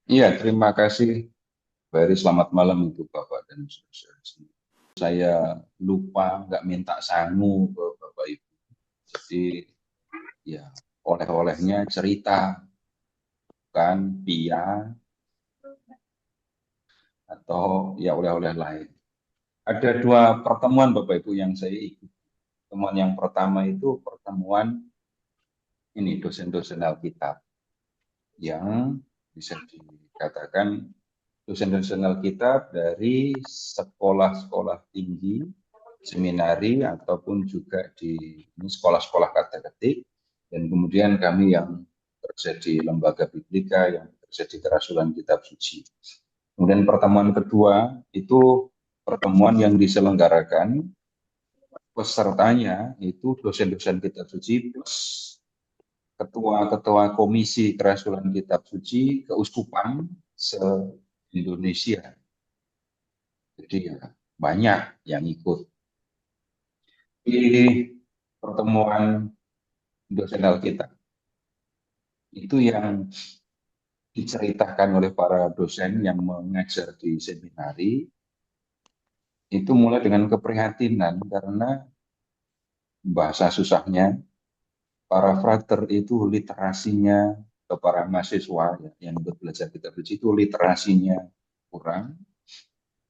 Iya, terima kasih. Very selamat malam Ibu Bapak dan saudara semua. Saya lupa nggak minta sangu ke Bapak Ibu. Jadi ya oleh-olehnya cerita, kan pia atau ya oleh-oleh lain. Ada dua pertemuan Bapak Ibu yang saya ikut. Pertemuan yang pertama itu pertemuan ini dosen-dosen Alkitab yang bisa dikatakan dosen-dosen Alkitab dari sekolah-sekolah tinggi, seminari, ataupun juga di sekolah-sekolah kateketik, dan kemudian kami yang kerja di lembaga biblika, yang kerja di kerasulan kitab suci. Kemudian pertemuan kedua itu pertemuan yang diselenggarakan, pesertanya itu dosen-dosen kitab suci plus ketua-ketua komisi kerasulan kitab suci keuskupan se-Indonesia. Jadi ya banyak yang ikut. Di pertemuan dosen Alkitab itu yang diceritakan oleh para dosen yang mengajar di seminari itu mulai dengan keprihatinan karena bahasa susahnya para frater itu literasinya atau para mahasiswa yang belajar kitab suci itu literasinya kurang.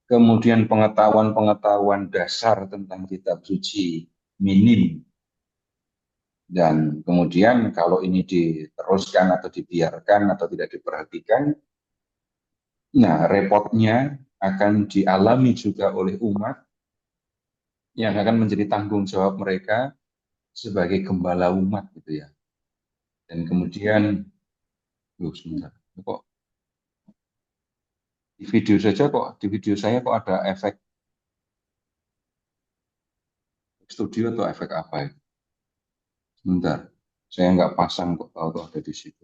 Kemudian pengetahuan-pengetahuan dasar tentang kitab suci minim. Dan kemudian kalau ini diteruskan atau dibiarkan atau tidak diperhatikan, nah repotnya akan dialami juga oleh umat yang akan menjadi tanggung jawab mereka sebagai gembala umat gitu ya. Dan kemudian, sebentar, kok di video saja kok di video saya kok ada efek studio atau efek apa ya? Sebentar, saya nggak pasang kok tahu ada di situ.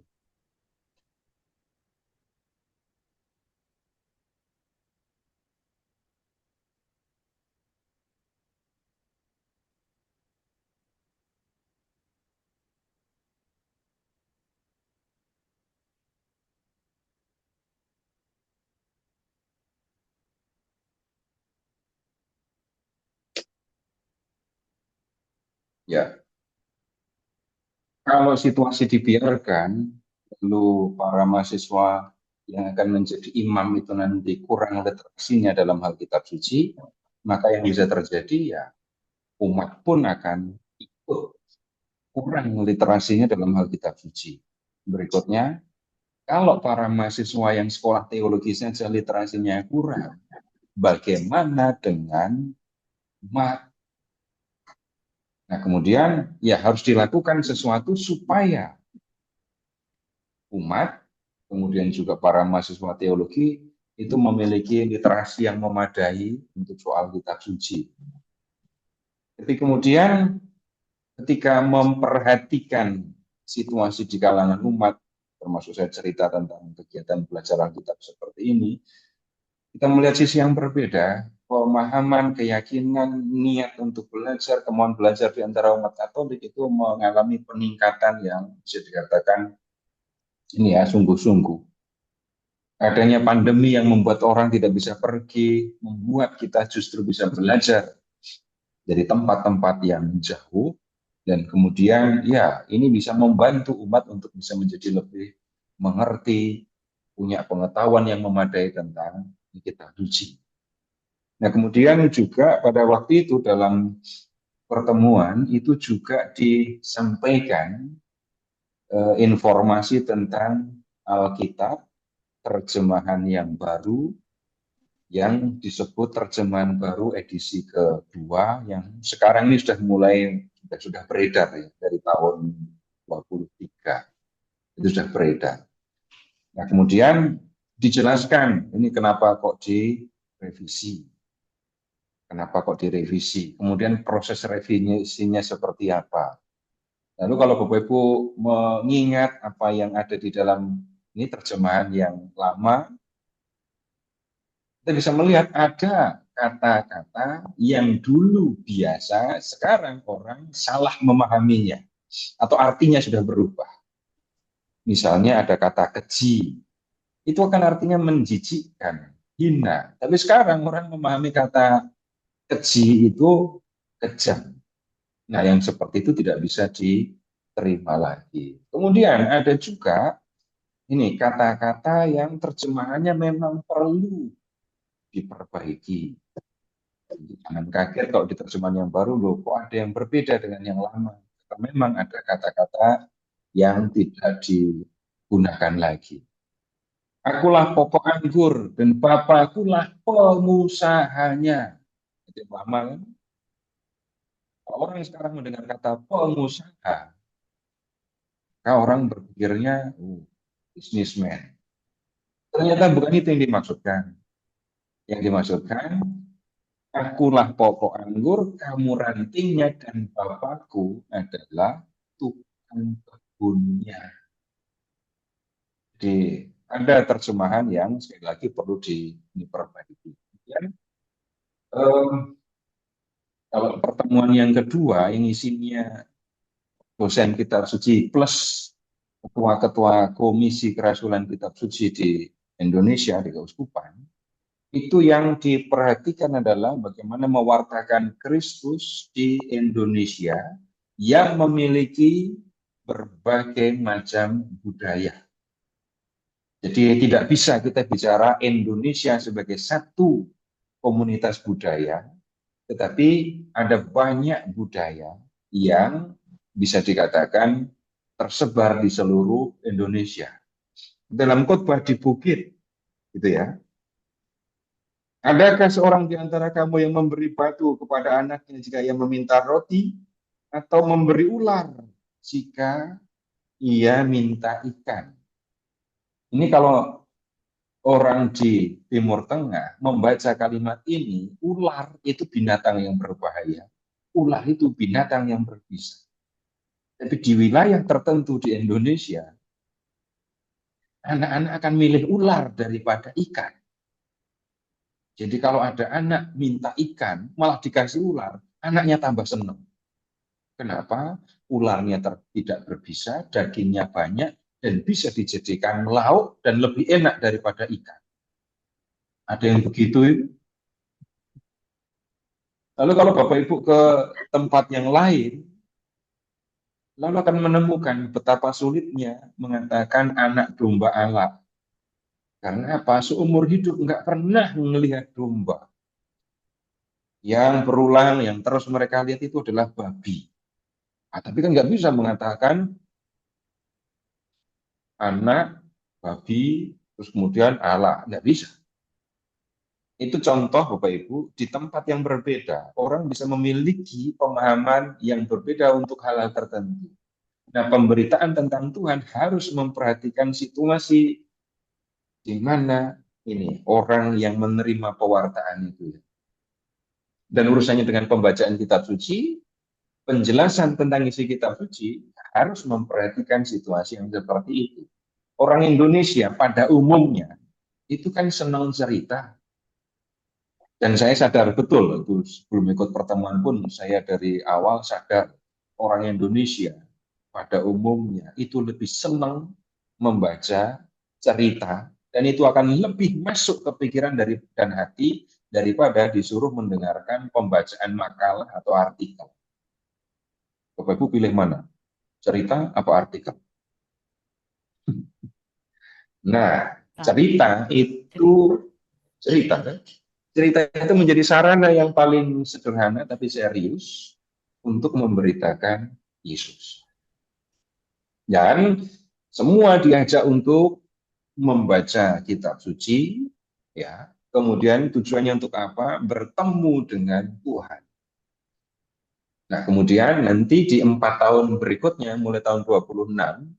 Ya, kalau situasi dibiarkan, lalu para mahasiswa yang akan menjadi imam itu nanti kurang literasinya dalam hal kitab suci, maka yang bisa terjadi ya umat pun akan ikut kurang literasinya dalam hal kitab suci. Berikutnya, kalau para mahasiswa yang sekolah teologi saja literasinya kurang, bagaimana dengan umat? Nah, kemudian ya harus dilakukan sesuatu supaya umat, kemudian juga para mahasiswa teologi itu memiliki literasi yang memadai untuk soal kitab suci. Tapi kemudian ketika memperhatikan situasi di kalangan umat, termasuk saya cerita tentang kegiatan belajar Alkitab seperti ini, kita melihat sisi yang berbeda, pemahaman, keyakinan, niat untuk belajar, kemauan belajar di antara umat Katolik itu mengalami peningkatan yang bisa dikatakan ini ya sungguh-sungguh. Adanya pandemi yang membuat orang tidak bisa pergi, membuat kita justru bisa belajar dari tempat-tempat yang jauh, dan kemudian ya ini bisa membantu umat untuk bisa menjadi lebih mengerti, punya pengetahuan yang memadai tentang kitab suci. Nah kemudian juga pada waktu itu dalam pertemuan itu juga disampaikan informasi tentang Alkitab, terjemahan yang baru, yang disebut terjemahan baru edisi kedua yang sekarang ini sudah mulai sudah beredar ya dari tahun 23 itu sudah beredar. Nah kemudian dijelaskan ini kenapa kok direvisi, kenapa kok direvisi, kemudian proses revisinya seperti apa. Lalu kalau Bapak Ibu mengingat apa yang ada di dalam ini terjemahan yang lama, kita bisa melihat ada kata-kata yang dulu biasa, sekarang orang salah memahaminya, atau artinya sudah berubah. Misalnya ada kata keji, itu akan artinya menjijikkan, hina. Tapi sekarang orang memahami kata keji itu kejam. Nah, yang seperti itu tidak bisa diterima lagi. Kemudian ada juga ini kata-kata yang terjemahannya memang perlu diperbaiki. Jangan kaget kalau di terjemahan yang baru, loh kok ada yang berbeda dengan yang lama. Karena memang ada kata-kata yang tidak digunakan lagi. Akulah pokok anggur dan Bapakkulah pengusahanya. Itu lama kan? Kalau orang yang sekarang mendengar kata pengusaha, maka orang berpikirnya, businessman. Ternyata bukan itu yang dimaksudkan. Yang dimaksudkan, akulah pokok anggur, kamu rantingnya, dan Bapakku adalah tukang kebunnya. Jadi ada terjemahan yang sekali lagi perlu diperbaiki. Kemudian, kalau pertemuan yang kedua, yang isinya dosen kitab suci plus ketua-ketua komisi kerasulan kitab suci di Indonesia, di Keuskupan, itu yang diperhatikan adalah bagaimana mewartakan Kristus di Indonesia yang memiliki berbagai macam budaya. Jadi tidak bisa kita bicara Indonesia sebagai satu komunitas budaya, tetapi ada banyak budaya yang bisa dikatakan tersebar di seluruh Indonesia. Dalam khotbah di bukit, gitu ya. Adakah seorang di antara kamu yang memberi batu kepada anaknya jika ia meminta roti, atau memberi ular jika ia minta ikan? Ini kalau orang di Timur Tengah membaca kalimat ini, ular itu binatang yang berbahaya, ular itu binatang yang berbisa. Tapi di wilayah tertentu di Indonesia, anak-anak akan milih ular daripada ikan. Jadi kalau ada anak minta ikan, malah dikasih ular, anaknya tambah senang. Kenapa? Ularnya tidak berbisa, dagingnya banyak, dan bisa dijadikan lauk dan lebih enak daripada ikan. Ada yang begitu itu? Lalu kalau Bapak Ibu ke tempat yang lain, lalu akan menemukan betapa sulitnya mengatakan anak domba Allah. Karena apa? Seumur hidup nggak pernah melihat domba. Yang berulang, yang terus mereka lihat itu adalah babi. Tapi kan nggak bisa mengatakan anak, babi, terus kemudian Allah. Nggak bisa. Itu contoh Bapak Ibu, di tempat yang berbeda, orang bisa memiliki pemahaman yang berbeda untuk hal-hal tertentu. Nah, pemberitaan tentang Tuhan harus memperhatikan situasi di mana ini orang yang menerima pewartaan itu. Dan urusannya dengan pembacaan kitab suci, penjelasan tentang isi kitab suci harus memperhatikan situasi yang seperti itu. Orang Indonesia pada umumnya itu kan senang cerita. Dan saya sadar betul, itu sebelum ikut pertemuan pun saya dari awal sadar orang Indonesia pada umumnya itu lebih senang membaca cerita dan itu akan lebih masuk ke pikiran dan hati daripada disuruh mendengarkan pembacaan makalah atau artikel. Bapak Ibu pilih mana? Cerita apa artikel? Nah, cerita itu cerita kan? Cerita itu menjadi sarana yang paling sederhana tapi serius untuk memberitakan Yesus. Dan semua diajak untuk membaca kitab suci, ya. Kemudian tujuannya untuk apa? Bertemu dengan Tuhan. Nah, kemudian nanti di 4 tahun berikutnya, mulai tahun 26,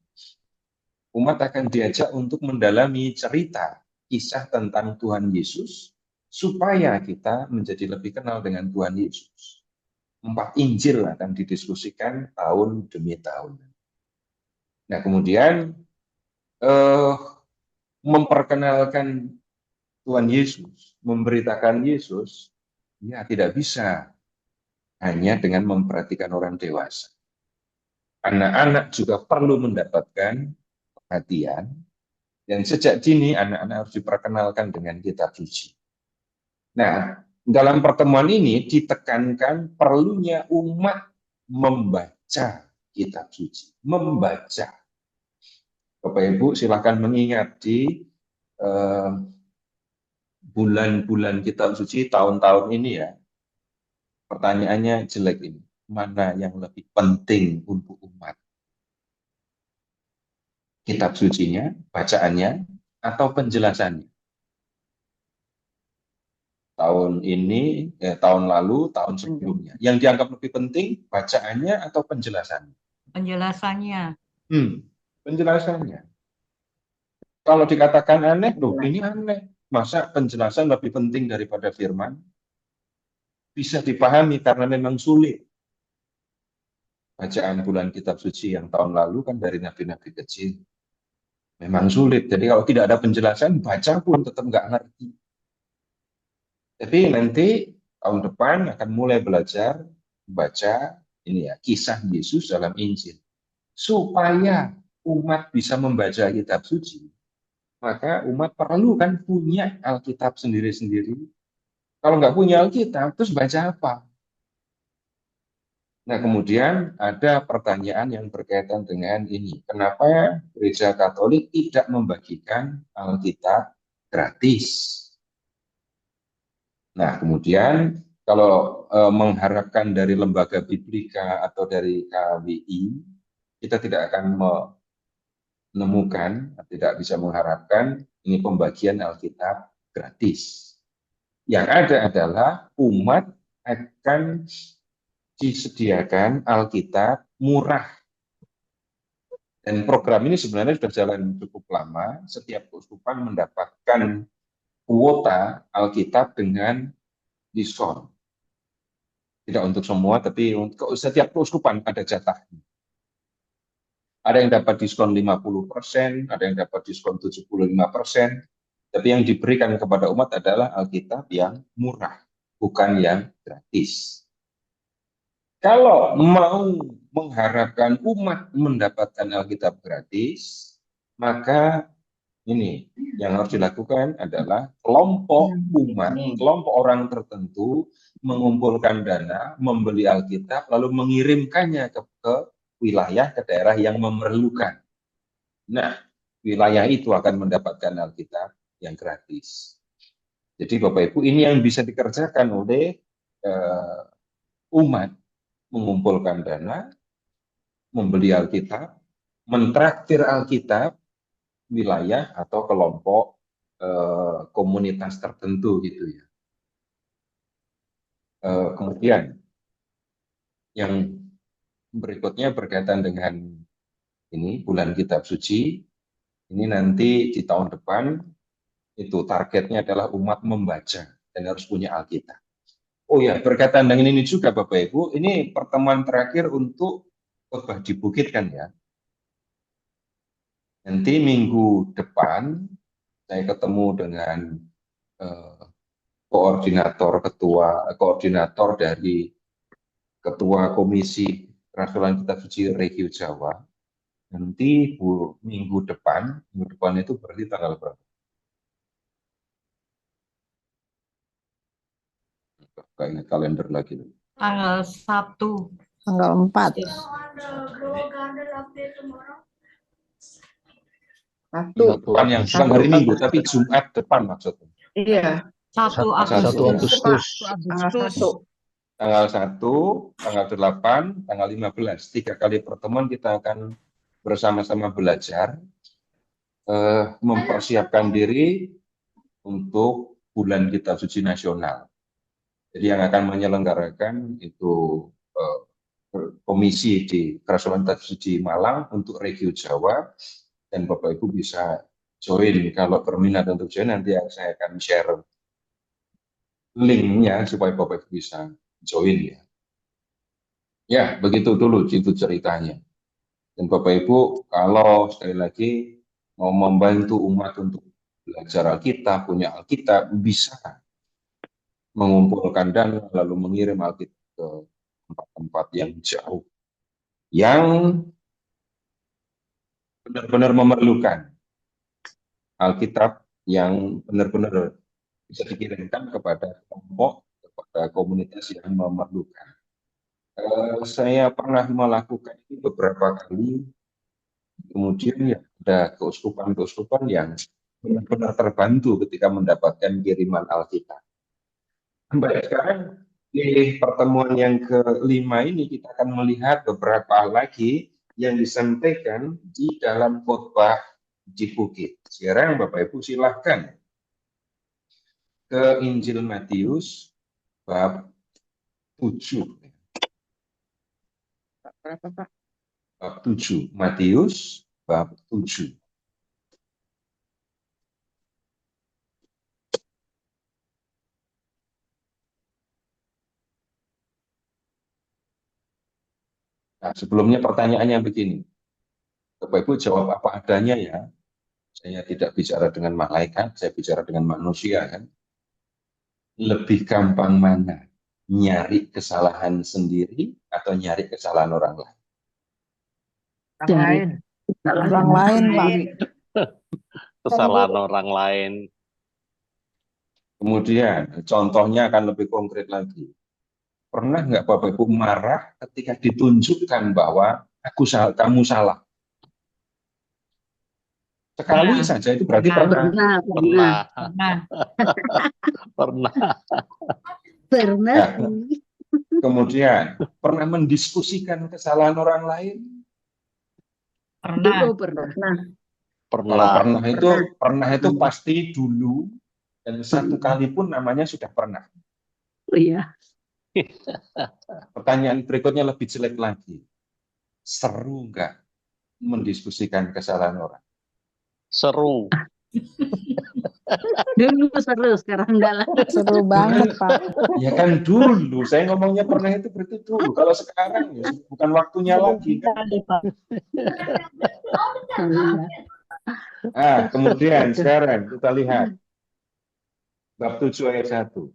umat akan diajak untuk mendalami cerita kisah tentang Tuhan Yesus, supaya kita menjadi lebih kenal dengan Tuhan Yesus. 4 Injil akan didiskusikan tahun demi tahun. Nah, kemudian memperkenalkan Tuhan Yesus, memberitakan Yesus, ya tidak bisa hanya dengan memperhatikan orang dewasa. Anak-anak juga perlu mendapatkan perhatian, Dan sejak dini anak-anak harus diperkenalkan dengan kitab suci. Nah, dalam pertemuan ini ditekankan perlunya umat membaca kitab suci, membaca. Bapak Ibu silahkan mengingat di bulan-bulan kitab suci tahun-tahun ini ya, pertanyaannya jelek ini, mana yang lebih penting untuk umat? Kitab sucinya, bacaannya, atau penjelasannya? Tahun ini, tahun lalu, tahun sebelumnya. Yang dianggap lebih penting, bacaannya atau penjelasannya? Penjelasannya. Penjelasannya. Kalau dikatakan aneh, loh ini aneh. Masa penjelasan lebih penting daripada firman? Bisa dipahami karena memang sulit. Bacaan bulan kitab suci yang tahun lalu kan dari nabi-nabi kecil. Memang sulit. Jadi kalau tidak ada penjelasan, baca pun tetap nggak ngerti. Tapi nanti tahun depan akan mulai belajar baca ini ya kisah Yesus dalam Injil. Supaya umat bisa membaca kitab suci, maka umat perlu kan punya Alkitab sendiri-sendiri. Kalau nggak punya Alkitab, terus baca apa? Nah, kemudian ada pertanyaan yang berkaitan dengan ini. Kenapa Gereja Katolik tidak membagikan Alkitab gratis? Nah, kemudian kalau mengharapkan dari lembaga Biblika atau dari KWI, kita tidak akan menemukan, tidak bisa mengharapkan ini pembagian Alkitab gratis. Yang ada adalah umat akan disediakan Alkitab murah. Dan program ini sebenarnya sudah jalan cukup lama. Setiap keuskupan mendapatkan kuota Alkitab dengan diskon. Tidak untuk semua, tapi untuk setiap keuskupan ada jatahnya. Ada yang dapat diskon 50%, ada yang dapat diskon 75%, tapi yang diberikan kepada umat adalah Alkitab yang murah, bukan yang gratis. Kalau mau mengharapkan umat mendapatkan Alkitab gratis, maka ini yang harus dilakukan adalah kelompok umat, kelompok orang tertentu mengumpulkan dana, membeli Alkitab, lalu mengirimkannya ke wilayah, ke daerah yang memerlukan. Nah, wilayah itu akan mendapatkan Alkitab yang gratis. Jadi Bapak Ibu, ini yang bisa dikerjakan oleh umat, mengumpulkan dana, membeli Alkitab, mentraktir Alkitab, wilayah atau kelompok komunitas tertentu gitu ya. Kemudian yang berikutnya berkaitan dengan ini bulan kitab suci. Ini nanti di tahun depan itu targetnya adalah umat membaca dan harus punya Alkitab. Oh ya, berkaitan dengan ini juga Bapak Ibu, ini pertemuan terakhir untuk khotbah di Bukit kan ya. Nanti minggu depan saya ketemu dengan koordinator dari Ketua Komisi Kerasulan Kitab Suci Regio Jawa. Nanti minggu depan itu berarti tanggal berapa? Gak ingat kalender lagi. Tanggal 1. Tanggal 4. Tuhan yang bukan hari Minggu, tapi Jumat depan maksudnya. Iya. 1 Agustus. Tanggal 1, tanggal 8, tanggal 15. 3 kali pertemuan kita akan bersama-sama belajar, mempersiapkan diri untuk bulan kitab suci nasional. Jadi yang akan menyelenggarakan itu komisi di Kerasulan Kitab Suci Malang untuk Regio Jawa, dan Bapak Ibu bisa join. Kalau berminat untuk join, nanti saya akan share linknya supaya Bapak Ibu bisa join ya. Ya, begitu dulu itu ceritanya. Dan Bapak Ibu, kalau sekali lagi mau membantu umat untuk belajar Alkitab, punya Alkitab, bisa mengumpulkan dana lalu mengirim Alkitab ke tempat-tempat yang jauh, yang benar-benar memerlukan. Alkitab yang benar-benar bisa dikirimkan kepada kelompok, kepada komunitas yang memerlukan. Saya pernah melakukan ini beberapa kali, kemudian ya ada keuskupan-keuskupan yang benar-benar terbantu ketika mendapatkan kiriman Alkitab. Baik, sekarang di pertemuan yang kelima ini kita akan melihat beberapa lagi yang disampaikan di dalam khotbah di bukit. Sekarang Bapak Ibu silahkan ke Injil Matius bab 7. Berapa, Pak? Bab 7. Matius bab 7. Nah, sebelumnya pertanyaannya begini. Bapak Ibu jawab apa adanya ya. Saya tidak bicara dengan malaikat, saya bicara dengan manusia kan. Lebih gampang mana? Nyari kesalahan sendiri atau nyari kesalahan orang lain? Orang lain. Orang lain, Pak. Kesalahan orang lain. Kemudian contohnya akan lebih konkret lagi. Pernah nggak Bapak Ibu marah ketika ditunjukkan bahwa kamu salah? Sekali saja itu berarti pernah. Pernah. Ya. Kemudian pernah mendiskusikan kesalahan orang lain? Pernah. Kalau pernah itu pasti dulu, dan satu kali pun namanya sudah pernah. Oh iya. Pertanyaan berikutnya lebih jelek lagi. Seru nggak mendiskusikan kesalahan orang? Seru. Dulu seru, sekarang enggak lah. Seru banget, Pak. Ya kan dulu, saya ngomongnya pernah itu berarti dulu. Kalau sekarang ya bukan waktunya lagi. Kan? Kemudian sekarang kita lihat bab 7 ayat 1.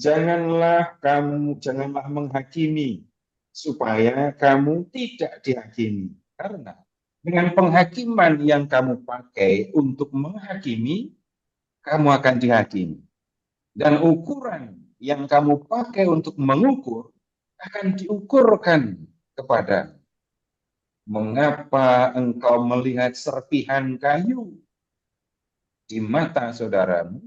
Janganlah menghakimi supaya kamu tidak dihakimi. Karena dengan penghakiman yang kamu pakai untuk menghakimi, kamu akan dihakimi. Dan ukuran yang kamu pakai untuk mengukur akan diukurkan kepada. Mengapa engkau melihat serpihan kayu di mata saudaramu,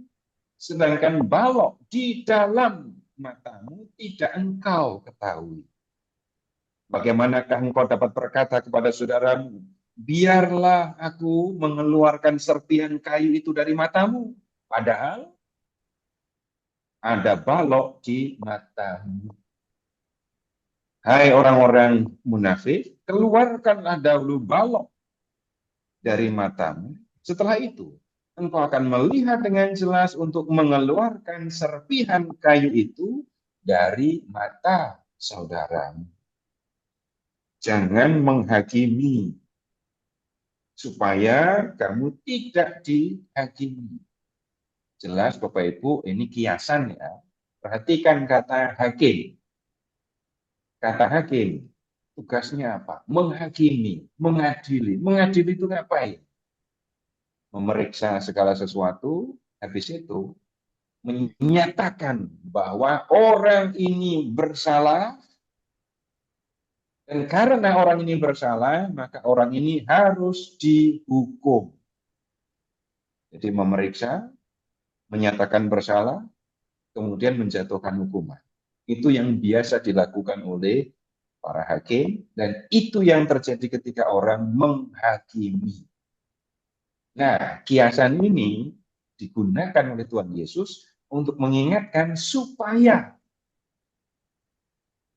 sedangkan balok di dalam matamu tidak engkau ketahui? Bagaimanakah engkau dapat berkata kepada saudaramu, biarlah aku mengeluarkan serpihan kayu itu dari matamu, padahal ada balok di matamu. Hai orang-orang munafik, keluarkanlah dahulu balok dari matamu. Setelah itu, engkau akan melihat dengan jelas untuk mengeluarkan serpihan kayu itu dari mata saudaramu. Jangan menghakimi, supaya kamu tidak dihakimi. Jelas Bapak Ibu, ini kiasan ya. Perhatikan kata hakim. Kata hakim, tugasnya apa? Menghakimi, mengadili. Mengadili itu ngapain? Memeriksa segala sesuatu, habis itu menyatakan bahwa orang ini bersalah, dan karena orang ini bersalah, maka orang ini harus dihukum. Jadi memeriksa, menyatakan bersalah, kemudian menjatuhkan hukuman. Itu yang biasa dilakukan oleh para hakim, dan itu yang terjadi ketika orang menghakimi. Nah, kiasan ini digunakan oleh Tuhan Yesus untuk mengingatkan supaya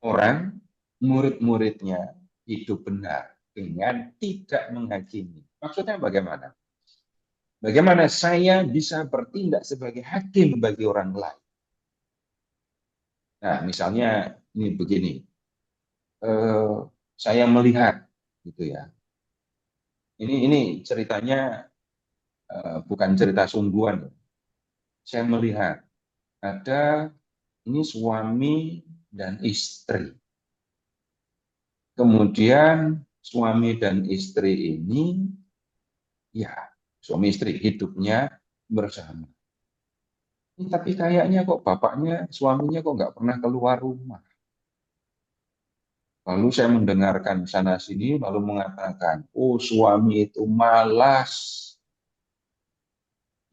orang, murid-muridnya hidup benar dengan tidak menghakimi. Maksudnya bagaimana? Bagaimana saya bisa bertindak sebagai hakim bagi orang lain? Nah, misalnya ini begini, saya melihat, gitu ya. Ini ceritanya bukan cerita sungguhan. Saya melihat ada ini suami dan istri. Kemudian suami dan istri ini ya suami istri hidupnya bersama. Tapi kayaknya kok bapaknya, suaminya kok nggak pernah keluar rumah. Lalu saya mendengarkan sana sini, lalu mengatakan, oh suami itu malas,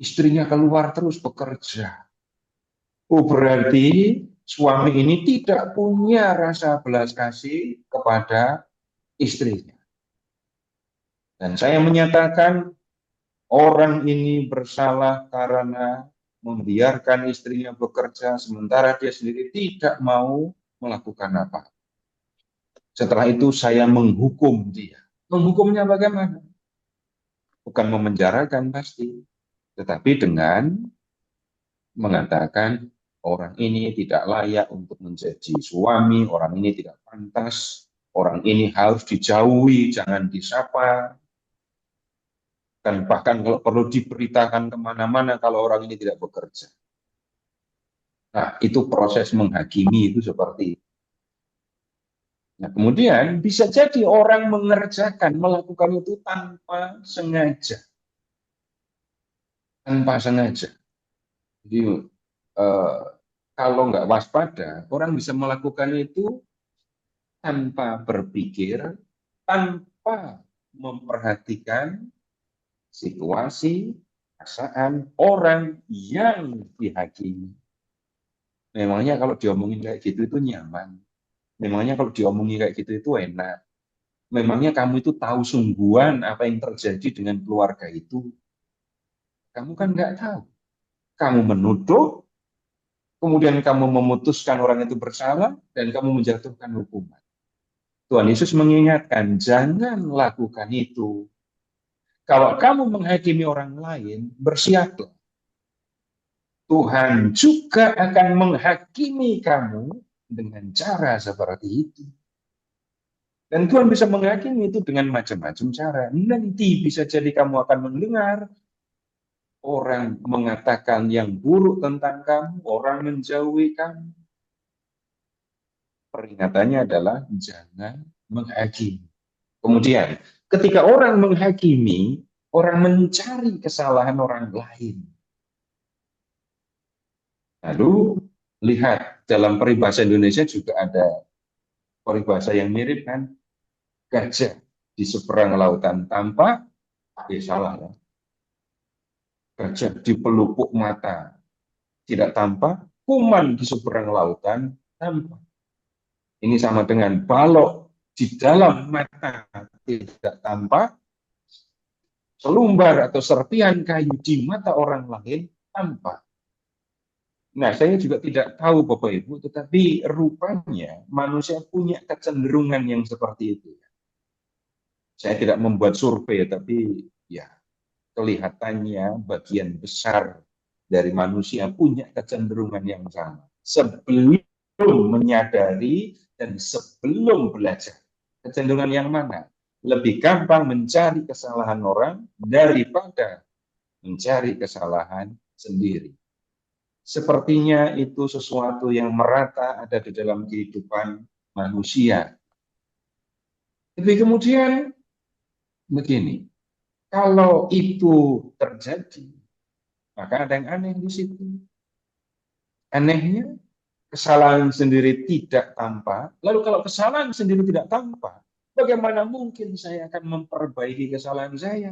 istrinya keluar terus bekerja. Oh berarti suami ini tidak punya rasa belas kasih kepada istrinya. Dan saya menyatakan orang ini bersalah karena membiarkan istrinya bekerja sementara dia sendiri tidak mau melakukan apa. Setelah itu saya menghukum dia. Menghukumnya bagaimana? Bukan memenjarakan pasti, tetapi dengan mengatakan orang ini tidak layak untuk menjadi suami, orang ini tidak pantas, orang ini harus dijauhi, jangan disapa. Dan bahkan kalau perlu diberitakan kemana-mana kalau orang ini tidak bekerja. Nah, itu proses menghakimi itu seperti itu. Nah, kemudian bisa jadi orang mengerjakan, melakukan itu tanpa sengaja. Tanpa sengaja. Jadi, kalau nggak waspada, orang bisa melakukan itu tanpa berpikir, tanpa memperhatikan situasi, perasaan orang yang dihakimi. Memangnya kalau diomongin kayak gitu itu nyaman. Memangnya kalau diomongin kayak gitu itu enak. Memangnya kamu itu tahu sungguhan apa yang terjadi dengan keluarga itu. Kamu kan nggak tahu. Kamu menuduh, kemudian kamu memutuskan orang itu bersalah, dan kamu menjatuhkan hukuman. Tuhan Yesus mengingatkan, jangan lakukan itu. Kalau kamu menghakimi orang lain, bersiaplah. Tuhan juga akan menghakimi kamu dengan cara seperti itu. Dan Tuhan bisa menghakimi itu dengan macam-macam cara. Nanti bisa jadi kamu akan mendengar orang mengatakan yang buruk tentang kamu, orang menjauhi kamu. Peringatannya adalah jangan menghakimi. Kemudian, ketika orang menghakimi, orang mencari kesalahan orang lain. Lalu, lihat, dalam peribahasa Indonesia juga ada peribahasa yang mirip kan, gajah di seberang lautan tanpa, salah ya. Gajah di pelupuk mata tidak tampak, kuman di seberang lautan tampak. Ini sama dengan balok di dalam mata tidak tampak, selumbar atau serpihan kayu di mata orang lain tampak. Nah, saya juga tidak tahu Bapak Ibu, tetapi rupanya manusia punya kecenderungan yang seperti itu. Saya tidak membuat survei, tapi ya kelihatannya bagian besar dari manusia punya kecenderungan yang sama. Sebelum menyadari dan sebelum belajar. Kecenderungan yang mana? Lebih gampang mencari kesalahan orang daripada mencari kesalahan sendiri. Sepertinya itu sesuatu yang merata ada di dalam kehidupan manusia. Tapi kemudian begini, kalau itu terjadi, maka ada yang aneh di situ. Anehnya, kesalahan sendiri tidak tampak. Lalu kalau kesalahan sendiri tidak tampak, bagaimana mungkin saya akan memperbaiki kesalahan saya?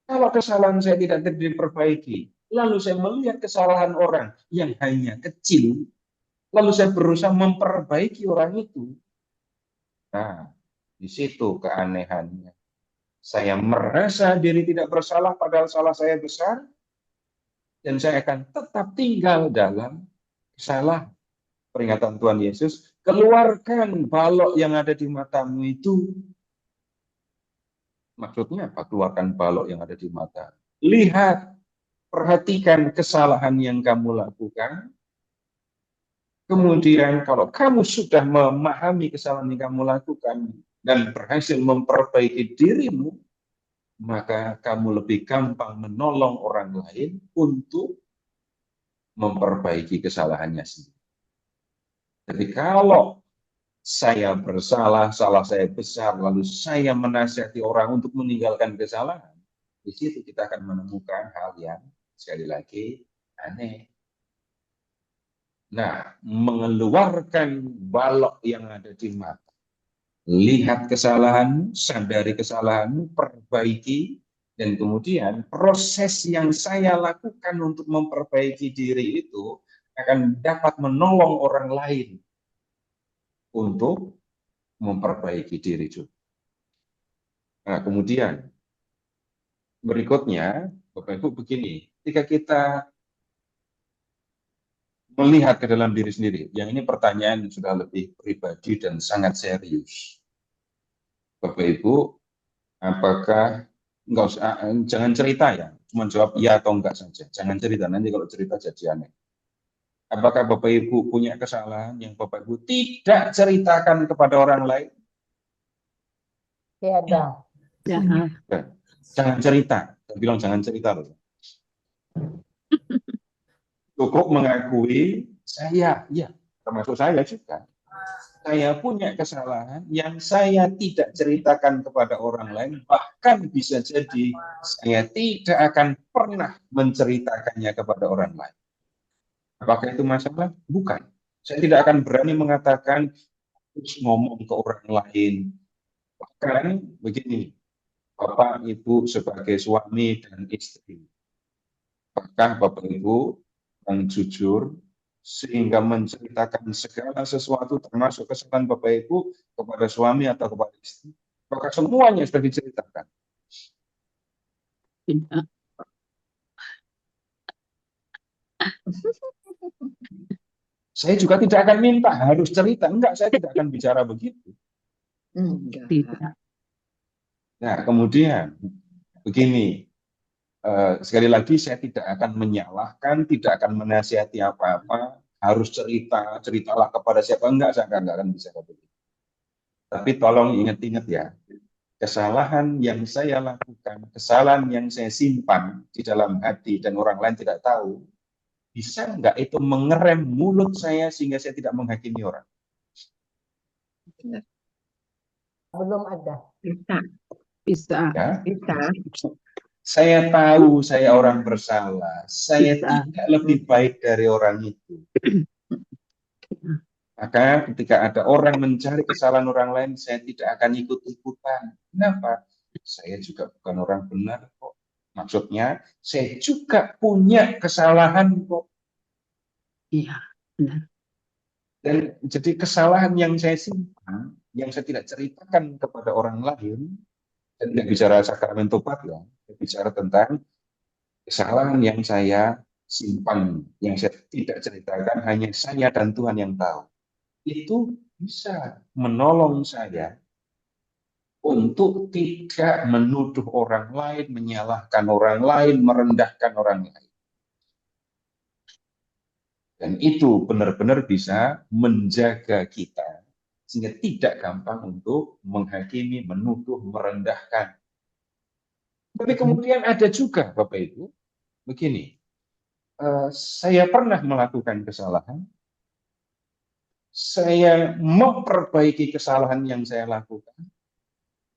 Kalau kesalahan saya tidak diperbaiki, lalu saya melihat kesalahan orang yang hanya kecil, lalu saya berusaha memperbaiki orang itu. Nah, di situ keanehannya. Saya merasa diri tidak bersalah, padahal salah saya besar, dan saya akan tetap tinggal dalam kesalahan. Peringatan Tuhan Yesus, keluarkan balok yang ada di matamu itu. Maksudnya apa? Keluarkan balok yang ada di mata. Lihat, perhatikan kesalahan yang kamu lakukan. Kemudian kalau kamu sudah memahami kesalahan yang kamu lakukan dan berhasil memperbaiki dirimu, maka kamu lebih gampang menolong orang lain untuk memperbaiki kesalahannya sendiri. Jadi kalau saya bersalah, salah saya besar, lalu saya menasihati orang untuk meninggalkan kesalahan, di situ kita akan menemukan hal yang sekali lagi aneh. Nah, mengeluarkan balok yang ada di mata. Lihat kesalahanmu, sadari kesalahanmu, perbaiki, dan kemudian proses yang saya lakukan untuk memperbaiki diri itu akan dapat menolong orang lain untuk memperbaiki diri juga. Nah, kemudian berikutnya, Bapak Ibu begini, ketika kita melihat ke dalam diri sendiri, yang ini pertanyaan sudah lebih pribadi dan sangat serius. Bapak Ibu, apakah enggak usah, jangan cerita ya, cuma jawab iya atau enggak saja. Jangan cerita, nanti kalau cerita jadi aneh. Apakah Bapak Ibu punya kesalahan yang Bapak Ibu tidak ceritakan kepada orang lain? Ya, ada. Ya. Jangan cerita. Saya bilang jangan cerita loh. Cukup mengakui saya, ya, termasuk saya juga. Saya punya kesalahan yang saya tidak ceritakan kepada orang lain, bahkan bisa jadi saya tidak akan pernah menceritakannya kepada orang lain. Apakah itu masalah? Bukan. Saya tidak akan berani mengatakan terus ngomong ke orang lain. Bahkan begini, Bapak Ibu sebagai suami dan istri, bahkan Bapak Ibu yang jujur, sehingga menceritakan segala sesuatu termasuk kesalahan Bapak Ibu kepada suami atau kepada istri, maka semuanya sudah diceritakan. Tidak. Saya juga tidak akan minta harus cerita, enggak, saya tidak akan bicara begitu. Tidak. Nah, kemudian begini, sekali lagi saya tidak akan menyalahkan, tidak akan menasihati apa-apa, harus cerita, ceritalah kepada siapa, enggak, saya enggak akan bicara begitu. Tapi tolong ingat-ingat ya, kesalahan yang saya lakukan, kesalahan yang saya simpan di dalam hati dan orang lain tidak tahu, bisa enggak itu mengerem mulut saya sehingga saya tidak menghakimi orang? Belum ada. Bisa. Bisa. Ya? Bisa. Saya tahu saya orang bersalah, saya Bisa. tidak lebih baik dari orang itu. Maka ketika ada orang mencari kesalahan orang lain, saya tidak akan ikut-ikutan. Kenapa? Saya juga bukan orang benar kok. Maksudnya, saya juga punya kesalahan kok. Iya, benar. Dan jadi kesalahan yang saya simpan, yang saya tidak ceritakan kepada orang lain, dan tidak bicara sakramen tobat ya, saya bicara tentang kesalahan yang saya simpan, yang saya tidak ceritakan, hanya saya dan Tuhan yang tahu. Itu bisa menolong saya untuk tidak menuduh orang lain, menyalahkan orang lain, merendahkan orang lain. Dan itu benar-benar bisa menjaga kita sehingga tidak gampang untuk menghakimi, menuduh, merendahkan. Tapi kemudian ada juga, Bapak Ibu, begini, saya pernah melakukan kesalahan, saya memperbaiki kesalahan yang saya lakukan,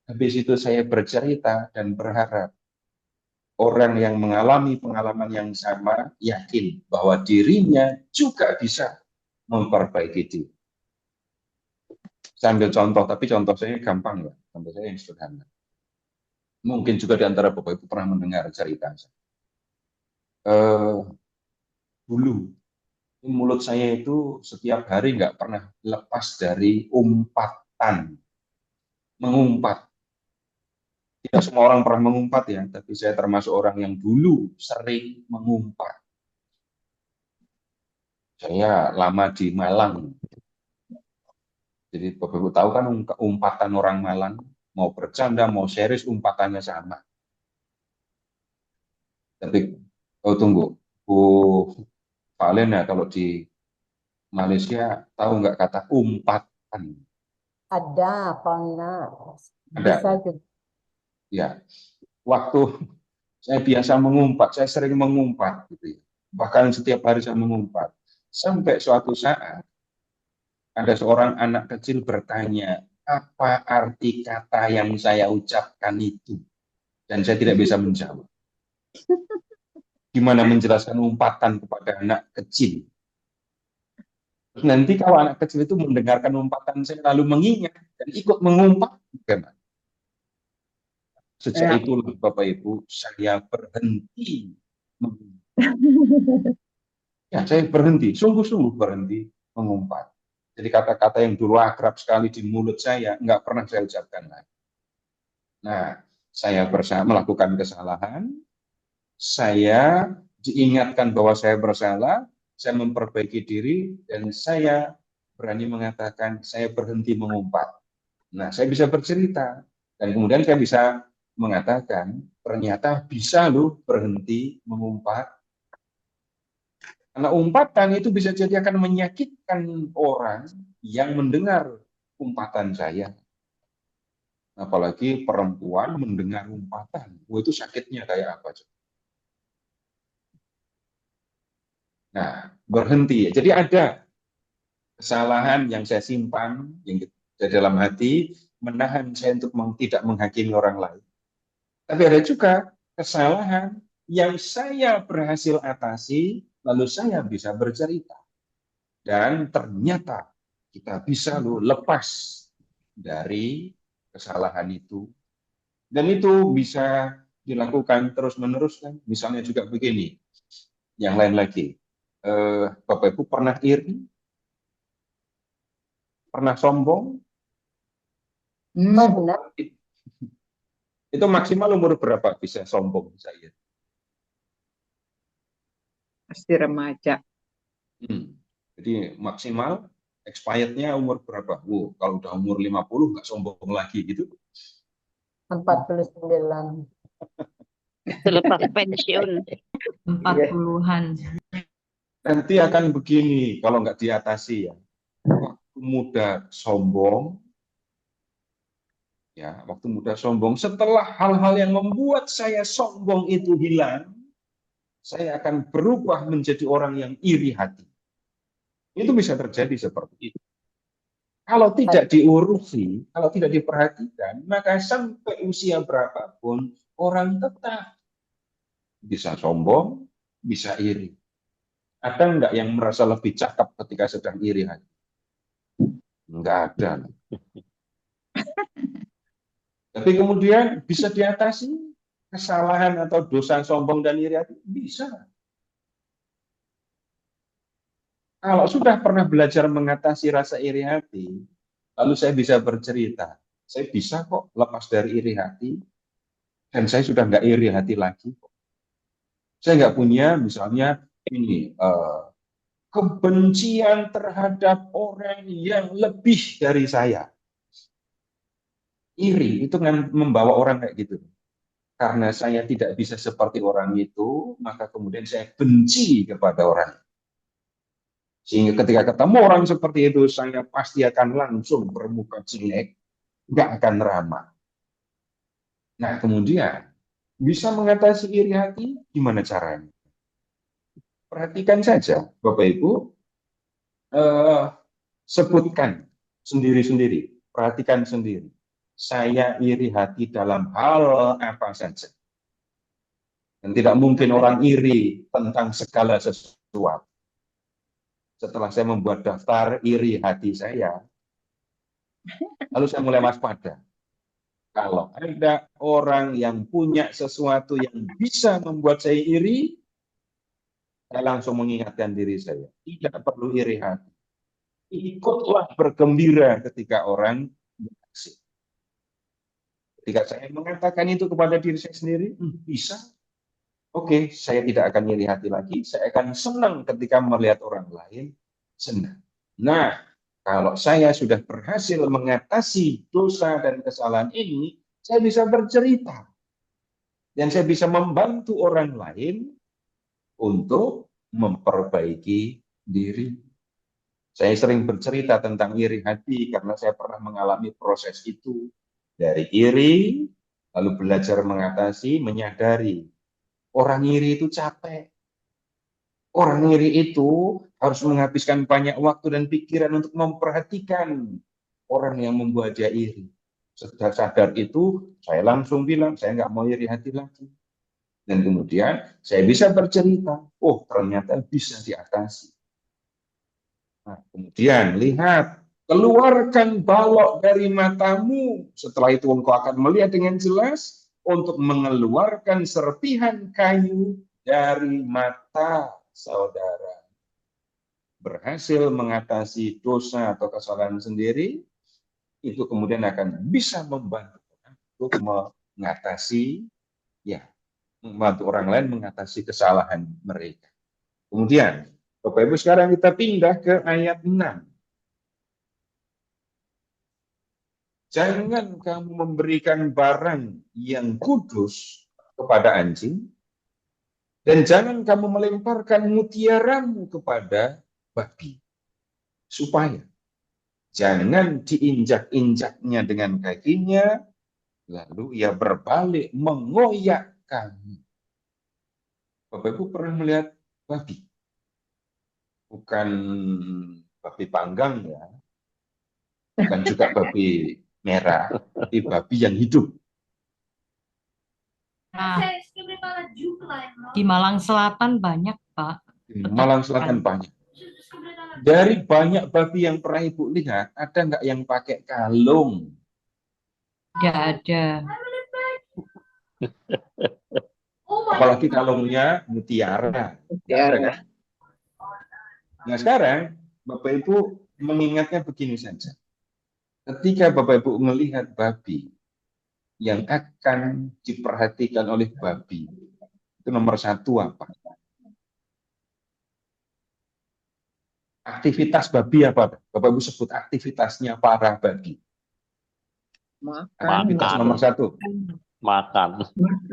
habis itu saya bercerita dan berharap orang yang mengalami pengalaman yang sama yakin bahwa dirinya juga bisa memperbaiki diri. Saya ambil contoh, tapi contoh saya gampang ya, contoh saya yang sederhana. Mungkin juga di antara Bapak Ibu pernah mendengar cerita saya. Dulu, mulut saya itu setiap hari nggak pernah lepas dari umpatan, mengumpat. Tidak semua orang pernah mengumpat ya, tapi saya termasuk orang yang dulu sering mengumpat. Saya lama di Malang. Jadi Bapak Ibu tahu kan umpatan orang Malang, mau bercanda, mau serius, umpatannya sama. Tapi, tunggu, Bu Valen ya, kalau di Malaysia tahu nggak kata umpatan? Ada, pernah. Ada. Bisa juga. Ya, waktu saya biasa mengumpat, saya sering mengumpat gitu ya. Bahkan setiap hari saya mengumpat. Sampai suatu saat ada seorang anak kecil bertanya, apa arti kata yang saya ucapkan itu? Dan saya tidak bisa menjawab. Gimana menjelaskan umpatan kepada anak kecil? Terus nanti kalau anak kecil itu mendengarkan umpatan saya lalu mengingat dan ikut mengumpat, bagaimana? Sejak itulah Bapak Ibu, saya berhenti mengumpat. Ya, saya berhenti, sungguh-sungguh berhenti mengumpat. Jadi kata-kata yang dulu akrab sekali di mulut saya, nggak pernah saya ucapkan lagi. Nah, saya melakukan kesalahan, saya diingatkan bahwa saya bersalah, saya memperbaiki diri, dan saya berani mengatakan saya berhenti mengumpat. Nah, saya bisa bercerita, dan kemudian saya bisa mengatakan, ternyata bisa loh berhenti mengumpat. Karena umpatan itu bisa jadi akan menyakitkan orang yang mendengar umpatan saya. Apalagi perempuan mendengar umpatan. Itu sakitnya kayak apa? Nah, berhenti. Jadi ada kesalahan yang saya simpan yang di dalam hati, menahan saya untuk tidak menghakimi orang lain. Tapi ada juga kesalahan yang saya berhasil atasi, lalu saya bisa bercerita. Dan ternyata kita bisa lepas dari kesalahan itu. Dan itu bisa dilakukan terus-menerus kan. Misalnya juga begini, yang lain lagi. Bapak Ibu pernah iri? Pernah sombong? Pernah. Itu maksimal umur berapa bisa sombong, bisa iri? Pasti remaja. Jadi maksimal expirednya umur berapa? Kalau udah umur 50 nggak sombong lagi gitu. 49. Selepas pensiun. 40-an. Nanti akan begini kalau nggak diatasi ya. Waktu muda sombong, ya waktu muda sombong. Setelah hal-hal yang membuat saya sombong itu hilang, saya akan berubah menjadi orang yang iri hati. Itu bisa terjadi seperti itu. Kalau tidak diurusi, kalau tidak diperhatikan, maka sampai usia berapapun orang tetap bisa sombong, bisa iri. Ada enggak yang merasa lebih cakep ketika sedang iri hati? Enggak ada. Tapi kemudian bisa diatasi kesalahan atau dosa sombong dan iri hati? Bisa. Kalau sudah pernah belajar mengatasi rasa iri hati, lalu saya bisa bercerita, saya bisa kok lepas dari iri hati, dan saya sudah nggak iri hati lagi. Saya nggak punya misalnya ini kebencian terhadap orang yang lebih dari saya. Iri itu kan membawa orang kayak gitu. Karena saya tidak bisa seperti orang itu, maka kemudian saya benci kepada orang. Sehingga ketika ketemu orang seperti itu, saya pasti akan langsung bermuka jelek, nggak akan ramah. Nah, kemudian bisa mengatasi iri hati, gimana caranya? Perhatikan saja, Bapak Ibu, sebutkan sendiri-sendiri, perhatikan sendiri. Saya iri hati dalam hal apa saja. Dan tidak mungkin orang iri tentang segala sesuatu. Setelah saya membuat daftar iri hati saya, lalu saya mulai waspada. Kalau ada orang yang punya sesuatu yang bisa membuat saya iri, saya langsung mengingatkan diri saya, tidak perlu iri hati. Ikutlah bergembira ketika orang berhasil. Ketika saya mengatakan itu kepada diri saya sendiri, bisa. Oke, saya tidak akan iri hati lagi. Saya akan senang ketika melihat orang lain senang. Nah, kalau saya sudah berhasil mengatasi dosa dan kesalahan ini, saya bisa bercerita. Dan saya bisa membantu orang lain untuk memperbaiki diri. Saya sering bercerita tentang iri hati karena saya pernah mengalami proses itu. Dari iri, lalu belajar mengatasi, menyadari. Orang iri itu capek. Orang iri itu harus menghabiskan banyak waktu dan pikiran untuk memperhatikan orang yang membuat dia iri. Setelah sadar itu, saya langsung bilang, saya nggak mau iri hati lagi. Dan kemudian saya bisa bercerita, oh ternyata bisa diatasi. Nah, kemudian lihat, keluarkan balok dari matamu. Setelah itu engkau akan melihat dengan jelas untuk mengeluarkan serpihan kayu dari mata saudara. Berhasil mengatasi dosa atau kesalahan sendiri, itu kemudian akan bisa membantu untuk mengatasi, ya, membantu orang lain mengatasi kesalahan mereka. Kemudian, Bapak Ibu, sekarang kita pindah ke ayat 6. Jangan kamu memberikan barang yang kudus kepada anjing, dan jangan kamu melemparkan mutiaramu kepada babi, supaya jangan diinjak-injaknya dengan kakinya, lalu ia berbalik mengoyak kamu. Bapak Ibu pernah melihat babi? Bukan babi panggang ya, bukan juga babi merah, tapi babi yang hidup. Nah, di Malang Selatan banyak, Pak. Di Malang Selatan banyak. Dari banyak babi yang pernah Ibu lihat, ada nggak yang pakai kalung? Tidak ada. Apalagi kalungnya mutiara. Nggak ada, kan? Nah sekarang, Bapak Ibu mengingatnya begini saja. Ketika Bapak Ibu melihat babi, yang akan diperhatikan oleh babi, itu nomor satu apa? Aktivitas babi apa? Bapak Ibu sebut aktivitasnya para babi. Aktivitas Makan. nomor satu. Makan.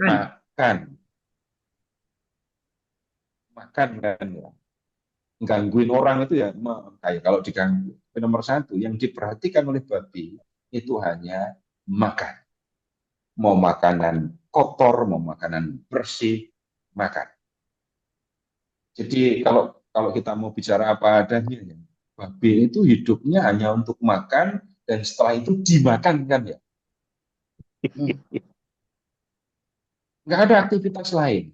Makan. Makan kan ya. Gangguin orang itu ya, kayak kalau diganggu. Nomor satu, yang diperhatikan oleh babi itu hanya makan. Mau makanan kotor, mau makanan bersih, makan. Jadi kalau kita mau bicara apa adanya, ya, babi itu hidupnya hanya untuk makan dan setelah itu dimakan kan ya. Nggak ada aktivitas lain.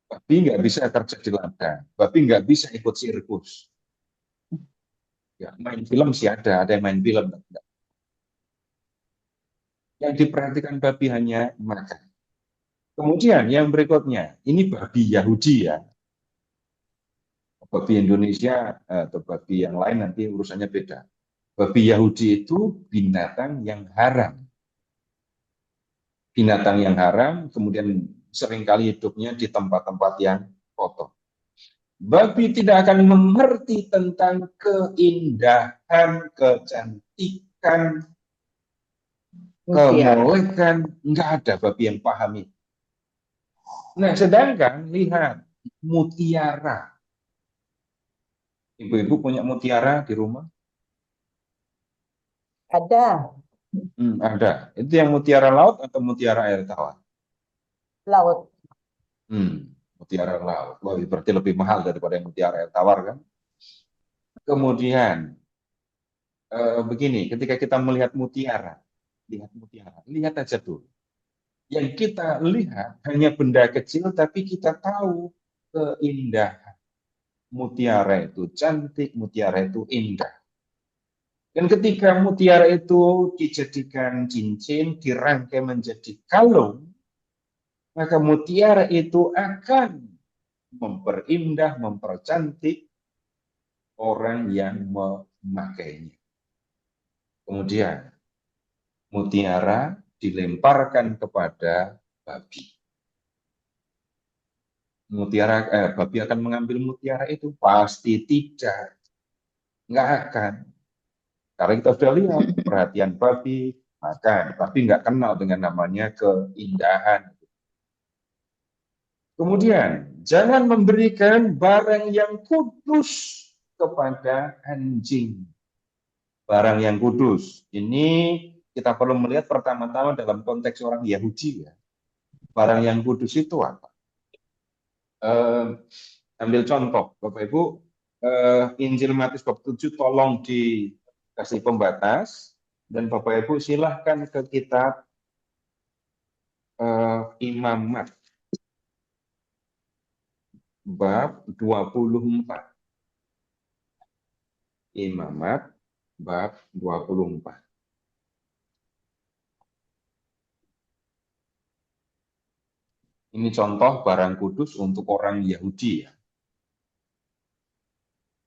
Babi nggak bisa kerja di ladang, babi nggak bisa ikut sirkus. Ya, main film sih ada yang main film. Enggak. Yang diperhatikan babi hanya makan. Kemudian yang berikutnya, ini babi Yahudi ya. Babi Indonesia atau babi yang lain nanti urusannya beda. Babi Yahudi itu binatang yang haram. Binatang yang haram, kemudian seringkali hidupnya di tempat-tempat yang kotor. Babi tidak akan mengerti tentang keindahan, kecantikan, kemolekan. Enggak ada babi yang paham itu. Nah, sedangkan lihat mutiara. Ibu-ibu punya mutiara di rumah? Ada. Ada. Itu yang mutiara laut atau mutiara air tawar? Laut. Mutiara laut. Wah, berarti lebih mahal daripada yang mutiara air tawar kan? Kemudian begini, ketika kita melihat mutiara, lihat aja dulu. Yang kita lihat hanya benda kecil, tapi kita tahu keindahan. Mutiara itu cantik, mutiara itu indah. Dan ketika mutiara itu dijadikan cincin, dirangkai menjadi kalung, maka mutiara itu akan memperindah, mempercantik orang yang memakainya. Kemudian, mutiara dilemparkan kepada babi. Babi akan mengambil mutiara itu? Pasti tidak. Nggak akan. Karena kita sudah lihat perhatian babi, makan. Babi nggak kenal dengan namanya keindahan. Kemudian, jangan memberikan barang yang kudus kepada anjing. Barang yang kudus. Ini kita perlu melihat pertama-tama dalam konteks orang Yahudi ya. Barang yang kudus itu apa? Eh, ambil contoh, Bapak Ibu, Injil Matius bab 7 tolong dikasih pembatas, dan Bapak Ibu silahkan ke kitab Imamat bab 24. Imamat bab 24. Ini contoh barang kudus untuk orang Yahudi ya.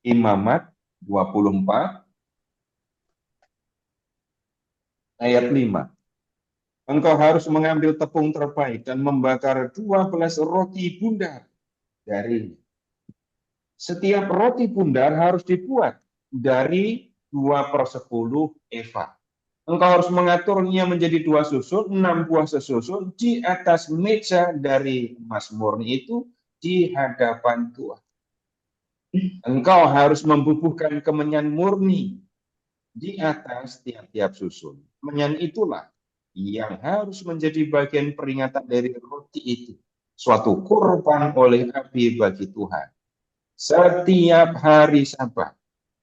Imamat 24 ayat 5. Engkau harus mengambil tepung terbaik dan membakar 12 roti bundar darinya. Setiap roti bundar harus dibuat dari 2/10 eva. Engkau harus mengaturnya menjadi 2 susun, 6 buah sesusun di atas meja dari emas murni itu di hadapan Tuhan. Engkau harus membubuhkan kemenyan murni di atas tiap-tiap susun. Kemenyan itulah yang harus menjadi bagian peringatan dari roti itu. Suatu kurban oleh api bagi Tuhan. Setiap hari Sabat,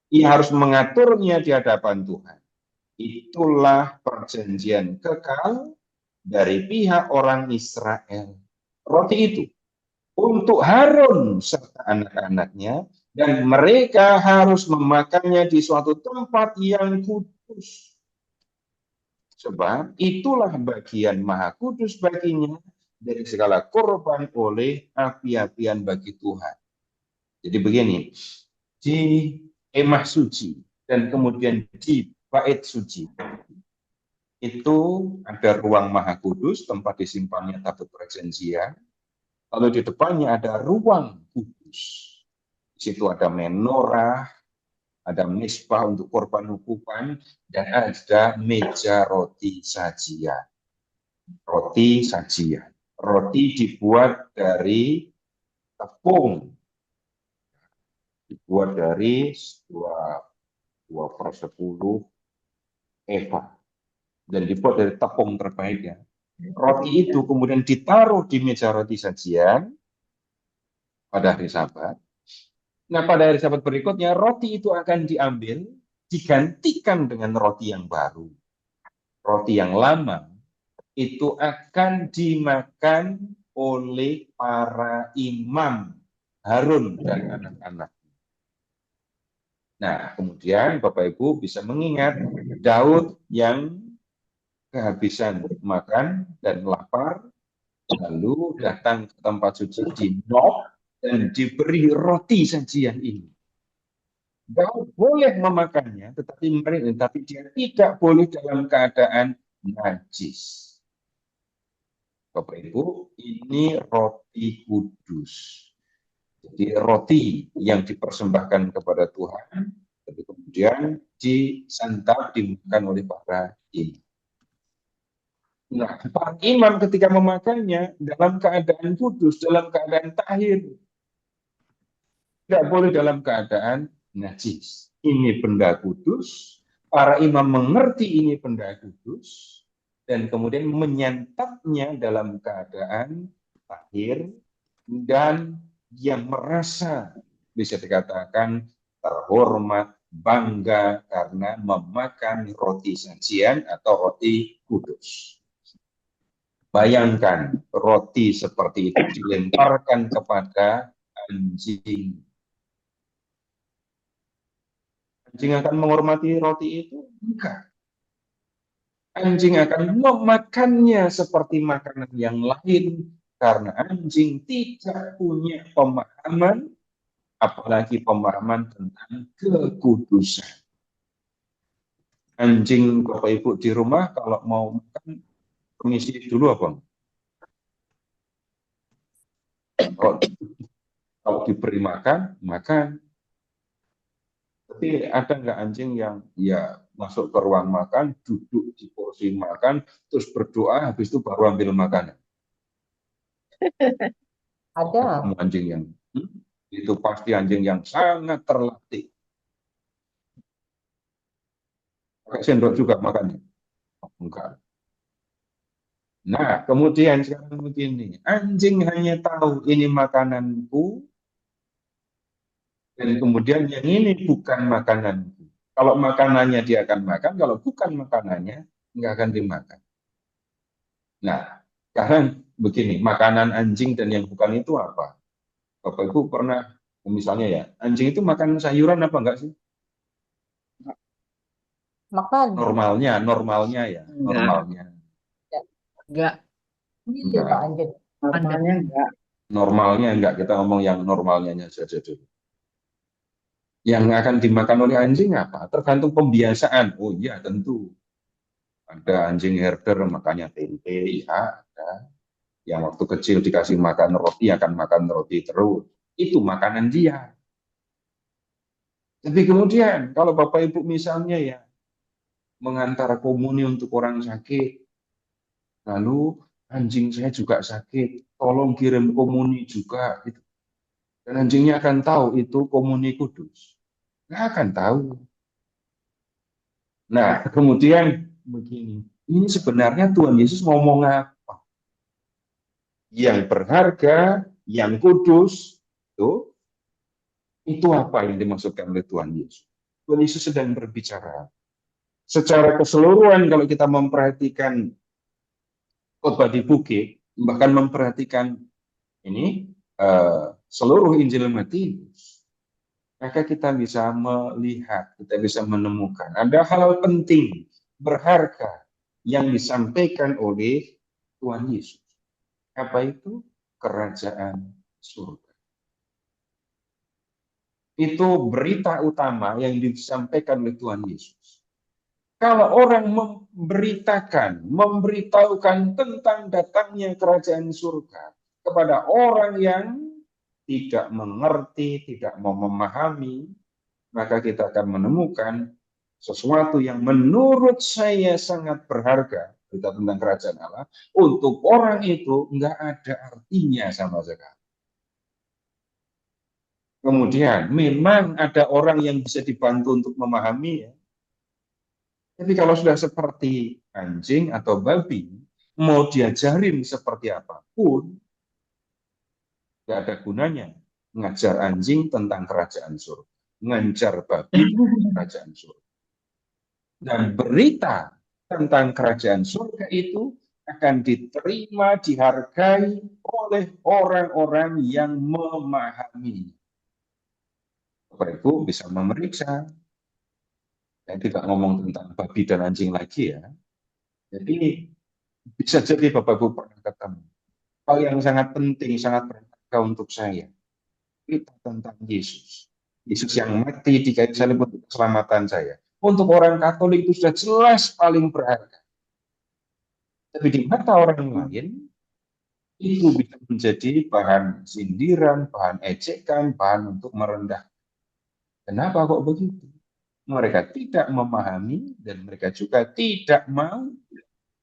ia harus mengaturnya di hadapan Tuhan. Itulah perjanjian kekal dari pihak orang Israel. Roti itu untuk Harun serta anak-anaknya, dan mereka harus memakannya di suatu tempat yang kudus. Sebab itulah bagian maha kudus baginya dari segala korban oleh api-apian bagi Tuhan. Jadi begini, di kemah suci dan kemudian di bait suci itu ada ruang maha kudus, tempat disimpannya tabut perjanjian. Lalu di depannya ada ruang kudus. Di situ ada menorah, ada misbah untuk korban hukuman, dan ada meja roti sajian. Roti sajian. Roti dibuat dari tepung. Dibuat dari 2/10 eva. Dan dibuat dari tepung terbaik ya. Roti itu kemudian ditaruh di meja roti sajian pada hari Sabat. Nah, pada hari Sabat berikutnya, roti itu akan diambil, digantikan dengan roti yang baru. Roti yang lama itu akan dimakan oleh para imam Harun dan anak-anak. Nah, kemudian Bapak Ibu bisa mengingat Daud yang kehabisan makan dan lapar, lalu datang ke tempat suci di Nob dan diberi roti sajian ini. Daud boleh memakannya, tetapi dia tidak boleh dalam keadaan najis. Bapak Ibu, ini roti kudus. Jadi roti yang dipersembahkan kepada Tuhan, tapi kemudian disantap, dimakan oleh para imam. Nah, para imam ketika memakannya dalam keadaan kudus, dalam keadaan tahir, tidak boleh dalam keadaan najis. Ini benda kudus, para imam mengerti ini benda kudus, dan kemudian menyantapnya dalam keadaan tahir, dan dia merasa bisa dikatakan terhormat, bangga karena memakan roti sajian atau roti kudus. Bayangkan roti seperti itu dilemparkan kepada anjing. Anjing akan menghormati roti itu? Enggak. Anjing akan memakannya seperti makanan yang lain karena anjing tidak punya pemahaman, apalagi pemahaman tentang kekudusan. Anjing Bapak Ibu di rumah kalau mau makan, permisi dulu apa? Kalau diberi makan, makan. Tapi ada nggak anjing yang ya masuk ke ruang makan, duduk di kursi makan, terus berdoa, habis itu baru ambil makanan? Ada. Anjing yang itu pasti anjing yang sangat terlatih. Pakai sendok juga makannya? Enggak. Nah, kemudian sekarang begini, anjing hanya tahu ini makananku, dan kemudian yang ini bukan makananku. Kalau makanannya dia akan makan, kalau bukan makanannya, nggak akan dimakan. Nah, sekarang begini, makanan anjing dan yang bukan itu apa? Bapak Ibu pernah, misalnya ya, anjing itu makan sayuran apa enggak sih? Makan. Normalnya ya, normalnya. Enggak. Gitu Enggak. Pak Anjing. Normalnya enggak. Normalnya enggak, kita ngomong yang normalnya saja dulu. Yang akan dimakan oleh anjing apa? Tergantung pembiasaan. Oh iya, tentu. Ada anjing herder makannya tempe, ya ada. Yang waktu kecil dikasih makan roti akan makan roti terus. Itu makanan dia. Tapi kemudian kalau Bapak Ibu misalnya ya mengantar komuni untuk orang sakit, lalu anjing saya juga sakit, tolong kirim komuni juga. Gitu. Dan anjingnya akan tahu itu komuni kudus. Nggak akan tahu. Nah, kemudian begini, ini sebenarnya Tuhan Yesus ngomong apa? Yang berharga, yang kudus, itu apa yang dimaksudkan oleh Tuhan Yesus? Tuhan Yesus sedang berbicara. Secara keseluruhan kalau kita memperhatikan khotbah di bukit, bahkan memperhatikan ini seluruh Injil Matius, maka kita bisa melihat, kita bisa menemukan ada hal penting, berharga yang disampaikan oleh Tuhan Yesus. Apa itu? Kerajaan surga. Itu berita utama yang disampaikan oleh Tuhan Yesus. Kalau orang memberitahukan tentang datangnya kerajaan surga kepada orang yang tidak mengerti, tidak mau memahami, maka kita akan menemukan sesuatu yang menurut saya sangat berharga, berita tentang kerajaan Allah, untuk orang itu nggak ada artinya sama sekali. Kemudian, memang ada orang yang bisa dibantu untuk memahami ya. Tapi kalau sudah seperti anjing atau babi, mau diajarin seperti apapun, tidak ada gunanya. Ngajar anjing tentang kerajaan surga. Ngajar babi tentang kerajaan surga. Dan berita tentang kerajaan surga itu akan diterima, dihargai oleh orang-orang yang memahami. Bapak Ibu bisa memeriksa. Saya tidak ngomong tentang babi dan anjing lagi ya. Jadi bisa jadi Bapak Ibu pernah ketemu. Hal yang sangat penting, sangat berharga untuk saya. Kita tentang Yesus. Yesus yang mati di kayu salib untuk keselamatan saya. Untuk orang Katolik itu sudah jelas paling berharga. Tapi di mata orang lain, itu bisa menjadi bahan sindiran, bahan ejekan, bahan untuk merendah. Kenapa kok begitu? Mereka tidak memahami dan mereka juga tidak mau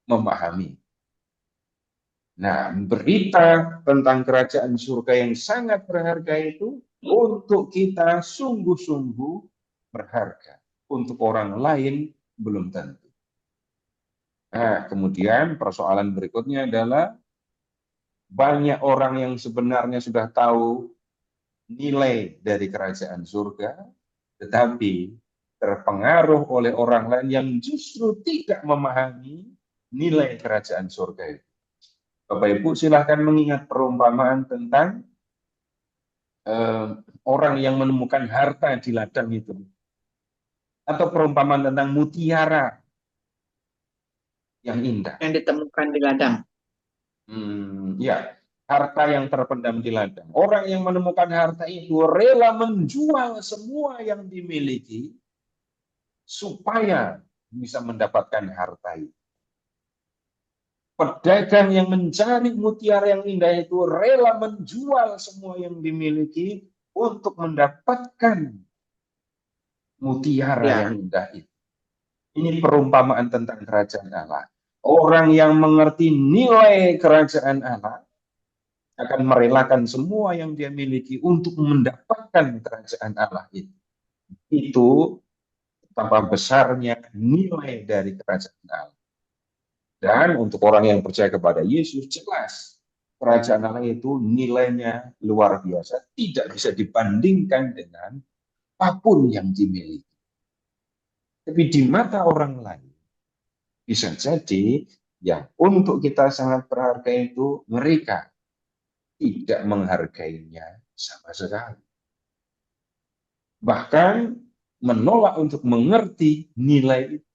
memahami. Nah, berita tentang kerajaan surga yang sangat berharga itu untuk kita sungguh-sungguh berharga. Untuk orang lain belum tentu. Nah, kemudian persoalan berikutnya adalah banyak orang yang sebenarnya sudah tahu nilai dari kerajaan surga, tetapi terpengaruh oleh orang lain yang justru tidak memahami nilai kerajaan surga itu. Bapak Ibu silahkan mengingat perumpamaan tentang orang yang menemukan harta di ladang itu. Atau perumpamaan tentang mutiara yang indah. Yang ditemukan di ladang. Ya, harta yang terpendam di ladang. Orang yang menemukan harta itu rela menjual semua yang dimiliki supaya bisa mendapatkan harta itu. Pedagang yang mencari mutiara yang indah itu rela menjual semua yang dimiliki untuk mendapatkan mutiara yang indah itu. Ini perumpamaan tentang kerajaan Allah. Orang yang mengerti nilai kerajaan Allah akan merelakan semua yang dia miliki untuk mendapatkan kerajaan Allah itu. Itu betapa besarnya nilai dari kerajaan Allah. Dan untuk orang yang percaya kepada Yesus, jelas kerajaan Allah itu nilainya luar biasa, tidak bisa dibandingkan dengan apapun yang dimiliki. Tapi di mata orang lain, bisa jadi yang untuk kita sangat berharga itu mereka tidak menghargainya sama sekali. Bahkan menolak untuk mengerti nilai itu.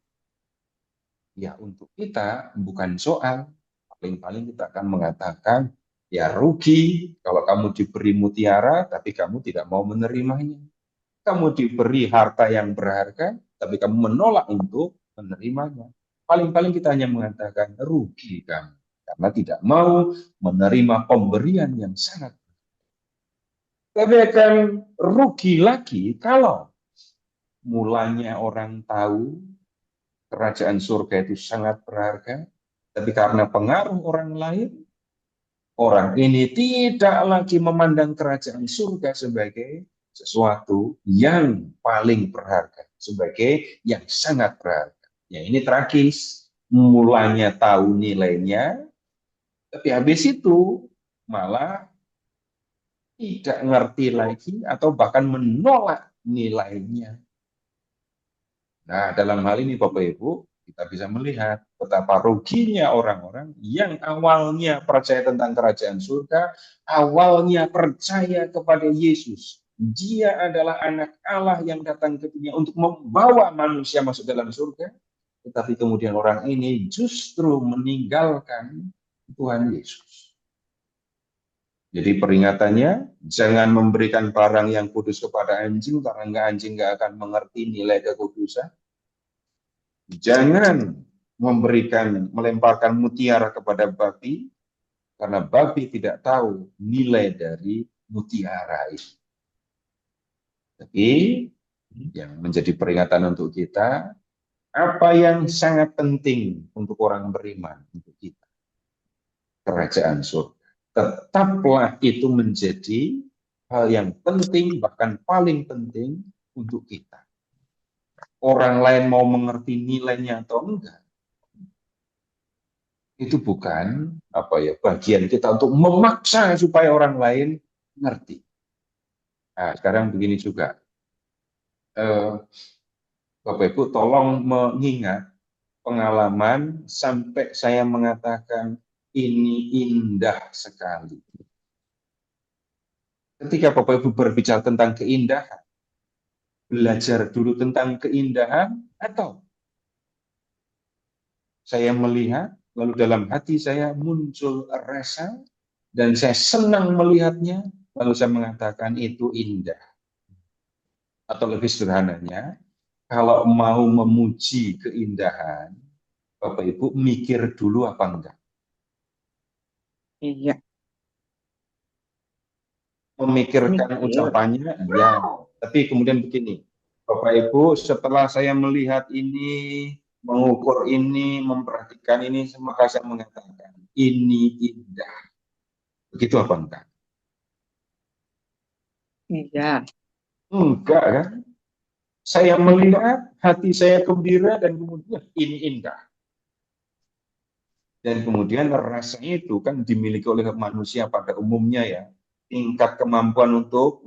Ya untuk kita bukan soal, paling-paling kita akan mengatakan, ya rugi kalau kamu diberi mutiara tapi kamu tidak mau menerimanya. Kamu diberi harta yang berharga tapi kamu menolak untuk menerimanya. Paling-paling kita hanya mengatakan rugi kamu karena tidak mau menerima pemberian yang sangat. Tapi akan rugi lagi kalau mulanya orang tahu kerajaan surga itu sangat berharga, tapi karena pengaruh orang lain, orang ini tidak lagi memandang kerajaan surga sebagai sesuatu yang paling berharga, sebagai yang sangat berharga. Ya ini tragis, mulanya tahu nilainya, tapi habis itu malah tidak ngerti lagi atau bahkan menolak nilainya. Nah, dalam hal ini Bapak Ibu, kita bisa melihat betapa ruginya orang-orang yang awalnya percaya tentang kerajaan surga, awalnya percaya kepada Yesus. Dia adalah anak Allah yang datang ke dunia untuk membawa manusia masuk dalam surga, tetapi kemudian orang ini justru meninggalkan Tuhan Yesus. Jadi peringatannya, jangan memberikan barang yang kudus kepada anjing, karena anjing nggak akan mengerti nilai kekudusan. Jangan melemparkan mutiara kepada babi, karena babi tidak tahu nilai dari mutiara itu. Tapi yang menjadi peringatan untuk kita, apa yang sangat penting untuk orang beriman, untuk kita, kerajaan surga. Tetaplah itu menjadi hal yang penting, bahkan paling penting untuk kita. Orang lain mau mengerti nilainya atau enggak, itu bukan bagian kita untuk memaksa supaya orang lain ngerti. Nah, sekarang begini juga, Bapak Ibu tolong mengingat pengalaman sampai saya mengatakan ini indah sekali. Ketika Bapak Ibu berbicara tentang keindahan, belajar dulu tentang keindahan, atau saya melihat, lalu dalam hati saya muncul rasa, dan saya senang melihatnya, lalu saya mengatakan itu indah. Atau lebih sederhananya, kalau mau memuji keindahan, Bapak Ibu mikir dulu apa enggak? Iya. Memikirkan ucapannya, ya. Tapi kemudian begini, Bapak Ibu, setelah saya melihat ini, mengukur ini, memperhatikan ini, maka saya mengatakan, ini indah. Begitu apa enggak? Iya. Enggak kan? Saya melihat, hati saya gembira, dan kemudian ini indah. Dan kemudian rasa itu kan dimiliki oleh manusia pada umumnya ya. Tingkat kemampuan untuk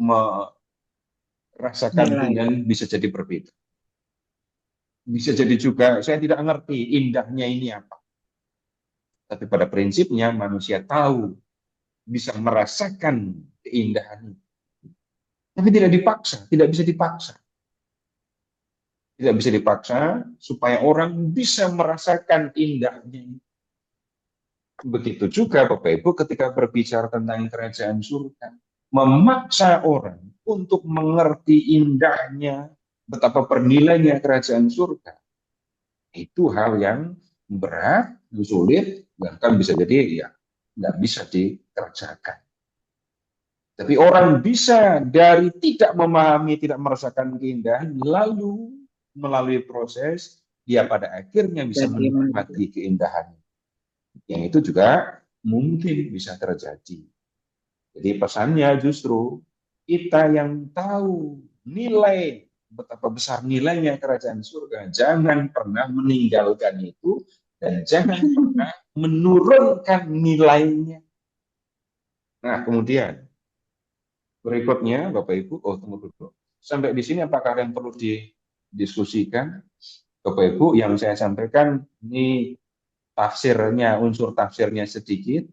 merasakan keindahan bisa jadi berbeda. Bisa jadi juga saya tidak ngerti indahnya ini apa. Tapi pada prinsipnya manusia tahu, bisa merasakan keindahan. Tapi tidak dipaksa, tidak bisa dipaksa. Tidak bisa dipaksa supaya orang bisa merasakan indahnya. Begitu juga Bapak Ibu ketika berbicara tentang kerajaan surga. Memaksa orang untuk mengerti indahnya, betapa bernilainya kerajaan surga. Itu hal yang berat, sulit, bahkan bisa jadi ya nggak bisa dikerjakan. Tapi orang bisa dari tidak memahami, tidak merasakan keindahan, lalu melalui proses, dia pada akhirnya bisa menikmati keindahan. Yang itu juga mungkin bisa terjadi. Jadi pesannya justru kita yang tahu nilai, betapa besar nilainya kerajaan surga, jangan pernah meninggalkan itu dan jangan pernah menurunkan nilainya. Nah, kemudian berikutnya, Bapak Ibu, tunggu dulu. Sampai di sini apakah yang perlu didiskusikan? Bapak Ibu, yang saya sampaikan ini tafsirnya, unsur tafsirnya sedikit,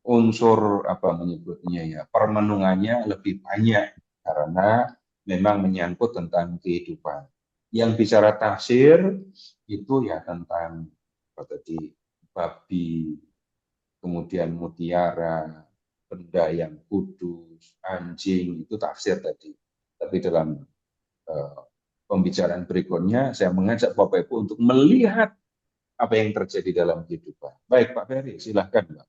unsur apa menyebutnya ya, permenungannya lebih banyak karena memang menyangkut tentang kehidupan. Yang bicara tafsir itu ya tentang apa tadi, babi, kemudian mutiara, benda yang kudus, anjing, itu tafsir tadi. Tapi dalam pembicaraan berikutnya saya mengajak Bapak Ibu untuk melihat apa yang terjadi dalam kehidupan. Baik Pak Ferry, silahkan Pak.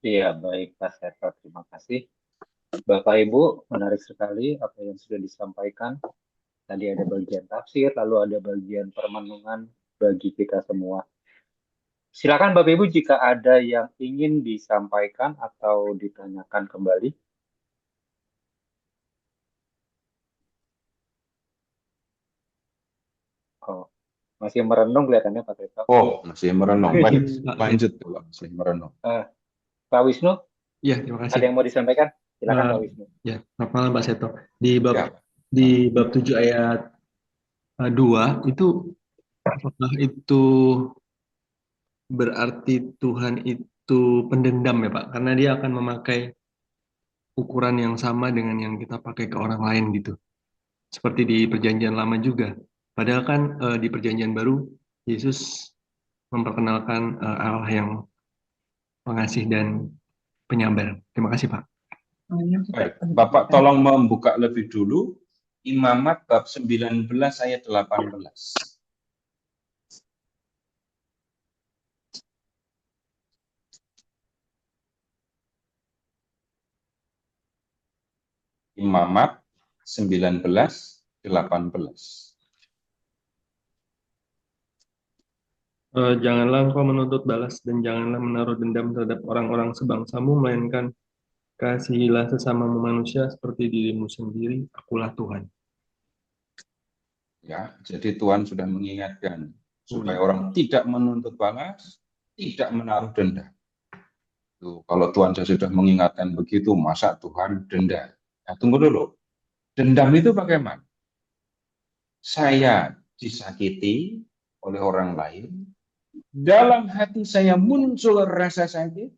Iya, baik Pak Seto, terima kasih. Bapak Ibu, menarik sekali apa yang sudah disampaikan. Tadi ada bagian tafsir, lalu ada bagian permenungan bagi kita semua. Silakan Bapak Ibu jika ada yang ingin disampaikan atau ditanyakan kembali. Oh, masih merenung kelihatannya Pak Seto. Oh, masih merenung. Baik, lanjut Pak, masih merenung. Pak Wisnu, Ya, terima kasih. ada yang mau disampaikan? Silakan Pak Wisnu. Ya, selamat malam Pak Seto. Di bab Ya. di bab 7 ayat 2 itu apakah itu berarti Tuhan itu pendendam ya Pak? Karena dia akan memakai ukuran yang sama dengan yang kita pakai ke orang lain gitu. Seperti di Perjanjian Lama juga. Padahal kan di Perjanjian Baru Yesus memperkenalkan Allah yang pengasih dan penyabar. Terima kasih Pak. Baik, Bapak tolong membuka lebih dulu Imamat bab 19 ayat 18. Imamat 19:18. Janganlah engkau menuntut balas dan janganlah menaruh dendam terhadap orang-orang sebangsamu, melainkan kasihilah sesamamu manusia seperti dirimu sendiri, akulah Tuhan. Ya, jadi Tuhan sudah mengingatkan supaya orang tidak menuntut balas, tidak menaruh dendam. Tuh, kalau Tuhan sudah mengingatkan begitu, masa Tuhan denda? Nah, tunggu dulu. Dendam itu bagaimana? Saya disakiti oleh orang lain, dalam hati saya muncul rasa sakit,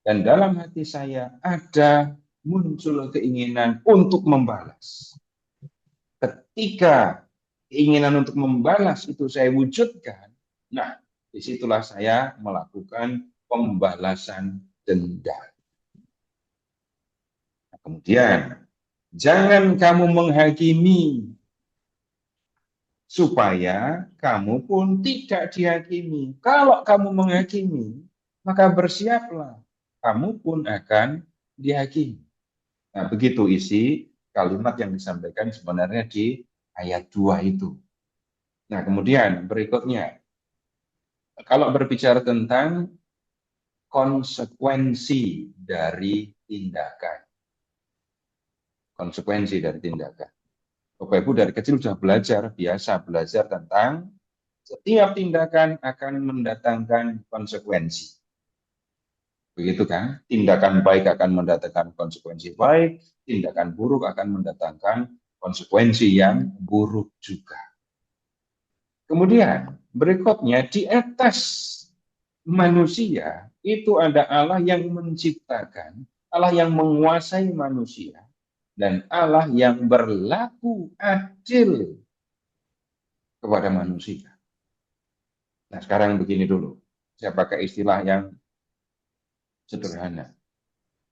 dan dalam hati saya ada muncul keinginan untuk membalas. Ketika keinginan untuk membalas itu saya wujudkan, nah disitulah saya melakukan pembalasan dendam. Nah, kemudian, jangan kamu menghakimi supaya kamu pun tidak dihakimi. Kalau kamu menghakimi, maka bersiaplah, kamu pun akan dihakimi. Nah, begitu isi kalimat yang disampaikan sebenarnya di ayat 2 itu. Nah, kemudian berikutnya, kalau berbicara tentang konsekuensi dari tindakan. Konsekuensi dari tindakan. Bapak Ibu dari kecil sudah biasa belajar tentang setiap tindakan akan mendatangkan konsekuensi. Begitu kan? Tindakan baik akan mendatangkan konsekuensi baik, tindakan buruk akan mendatangkan konsekuensi yang buruk juga. Kemudian berikutnya di atas manusia itu ada Allah yang menciptakan, Allah yang menguasai manusia, dan Allah yang berlaku adil kepada manusia. Nah, sekarang begini dulu. Saya pakai istilah yang sederhana.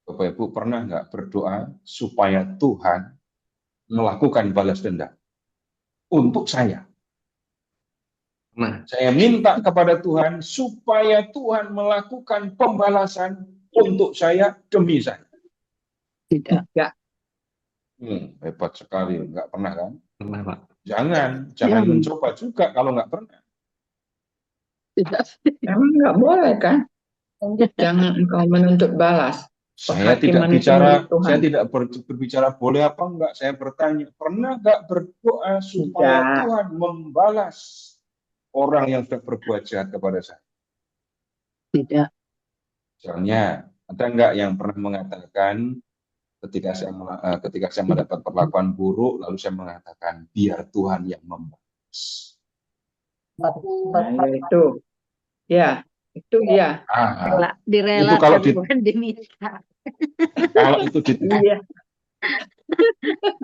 Bapak Ibu pernah nggak berdoa supaya Tuhan melakukan balas dendam untuk saya? Nah, Saya minta kepada Tuhan supaya Tuhan melakukan pembalasan untuk saya demi saya. Tidak. Hebat sekali, nggak pernah kan? pernah Pak. Jangan Ya. mencoba juga kalau nggak pernah. Tidak. Emang nggak boleh kan? Jangan engkau menuntut balas. Saya Penghakiman tidak itu milik Tuhan. saya tidak berbicara boleh apa enggak. Saya bertanya, pernah nggak berdoa supaya Tidak. Tuhan membalas orang yang sudah berbuat jahat kepada saya? Tidak. Misalnya, ada nggak yang pernah mengatakan ketika saya mendapat perlakuan buruk, lalu saya mengatakan, biar Tuhan yang membalas. Nah, itu. Ya, itu ya. Itu kalau bukan diminta. kalau itu Iya.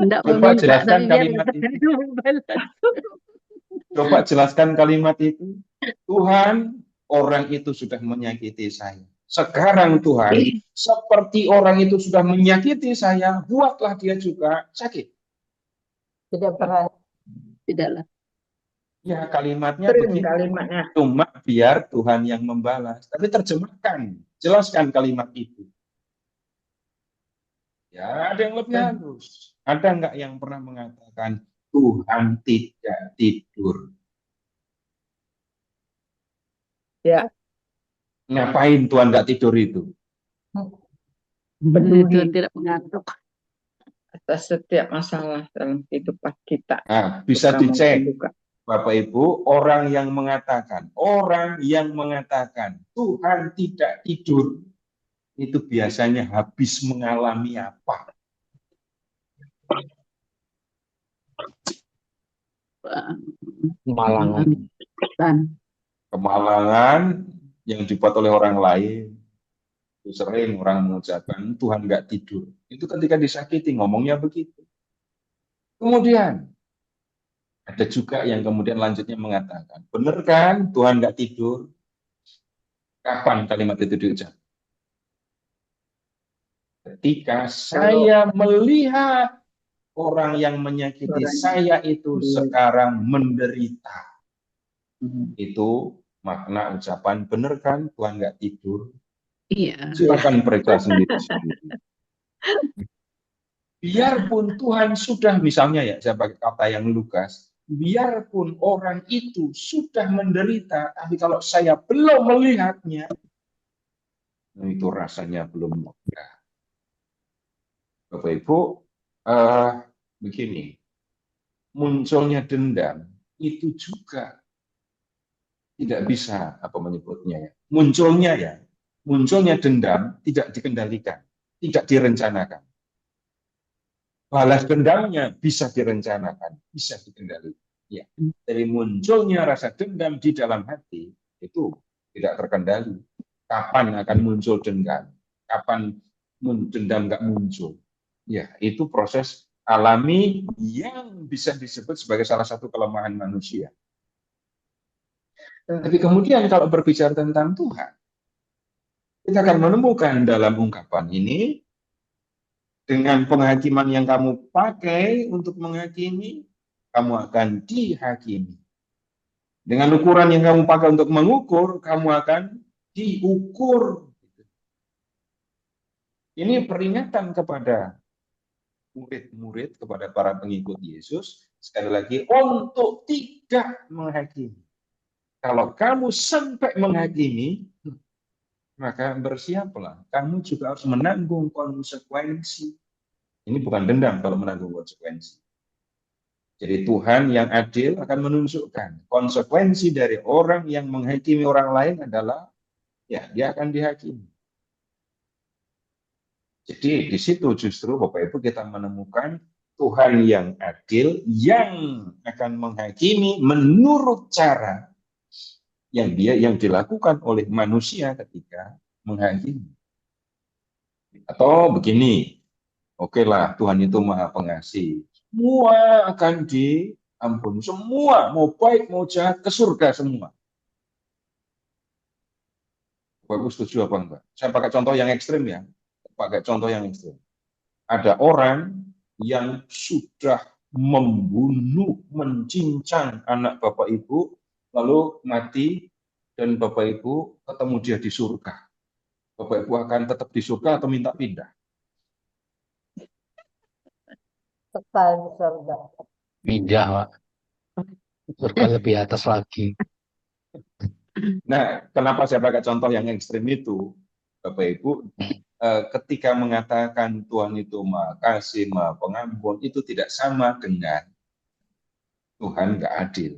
Enggak Coba meminta, jelaskan tapi biar kalimat Tuhan itu. membalas. Coba jelaskan kalimat itu. Tuhan, orang itu sudah menyakiti saya. Sekarang Tuhan, seperti orang itu sudah menyakiti saya, buatlah dia juga sakit. Tidak pernah. Tidaklah. Ya, kalimatnya Sering begitu. kalimatnya. Cuma biar Tuhan yang membalas. Tapi terjemahkan, jelaskan kalimat itu. Ya, ada yang lebih halus. Ada nggak yang pernah mengatakan Tuhan tidak tidur? Ya, Ngapain Tuhan nggak tidur itu? Itu peduli tidak mengantuk. atas setiap masalah dalam kehidupan kita. Nah, bisa Suka maupun dicek, duka. Bapak Ibu, orang yang mengatakan Tuhan tidak tidur, itu biasanya habis mengalami apa? Malang. Dan Kemalangan yang dibuat oleh orang lain. Itu sering orang mengucapkan Tuhan nggak tidur. Itu ketika disakiti ngomongnya begitu. Kemudian ada juga yang kemudian lanjutnya mengatakan, benar kan Tuhan nggak tidur? Kapan kalimat itu diucap? Ketika saya melihat orang yang menyakiti saya itu sekarang menderita. Itu makna ucapan, benar kan Tuhan nggak tidur? iya. Silakan periksa sendiri-sendiri. Biarpun Tuhan sudah, misalnya ya, saya pakai kata yang Lukas, biarpun orang itu sudah menderita, tapi kalau saya belum melihatnya, itu rasanya belum lega. Bapak Ibu, begini, munculnya dendam itu juga tidak bisa apa menyebutnya ya. Munculnya dendam tidak dikendalikan, tidak direncanakan. Balas dendamnya bisa direncanakan, bisa dikendalikan. Ya, dari munculnya rasa dendam di dalam hati itu tidak terkendali. Kapan akan muncul dendam? Kapan dendam nggak muncul? Ya, itu proses alami yang bisa disebut sebagai salah satu kelemahan manusia. Tapi kemudian kalau berbicara tentang Tuhan, kita akan menemukan dalam ungkapan ini, dengan penghakiman yang kamu pakai untuk menghakimi, kamu akan dihakimi. Dengan ukuran yang kamu pakai untuk mengukur, kamu akan diukur. Ini peringatan kepada murid-murid, kepada para pengikut Yesus, sekali lagi, untuk tidak menghakimi. Kalau kamu sampai menghakimi, maka bersiaplah, kamu juga harus menanggung konsekuensi. Ini bukan dendam kalau menanggung konsekuensi. Jadi Tuhan yang adil akan menunjukkan konsekuensi dari orang yang menghakimi orang lain adalah, ya, dia akan dihakimi. Jadi di situ justru Bapak Ibu kita menemukan Tuhan yang adil yang akan menghakimi menurut cara yang dilakukan oleh manusia ketika menghakimi. Atau begini, oke lah, Tuhan itu Maha Pengasih. Semua akan diampuni. Semua, mau baik, mau jahat, ke surga semua. Bapak setuju apa enggak? Saya pakai contoh yang ekstrim ya. Pakai contoh yang ekstrim. Ada orang yang sudah membunuh, mencincang anak Bapak Ibu, lalu mati, dan Bapak Ibu ketemu dia di surga. Bapak Ibu akan tetap di surga atau minta pindah? Kekal di surga. Pindah, Pak. Surga lebih atas lagi. Nah, kenapa saya pakai contoh yang ekstrim itu, Bapak Ibu? Ketika mengatakan Tuhan itu Maha Kasih, Maha Pengampun, itu tidak sama dengan Tuhan nggak adil.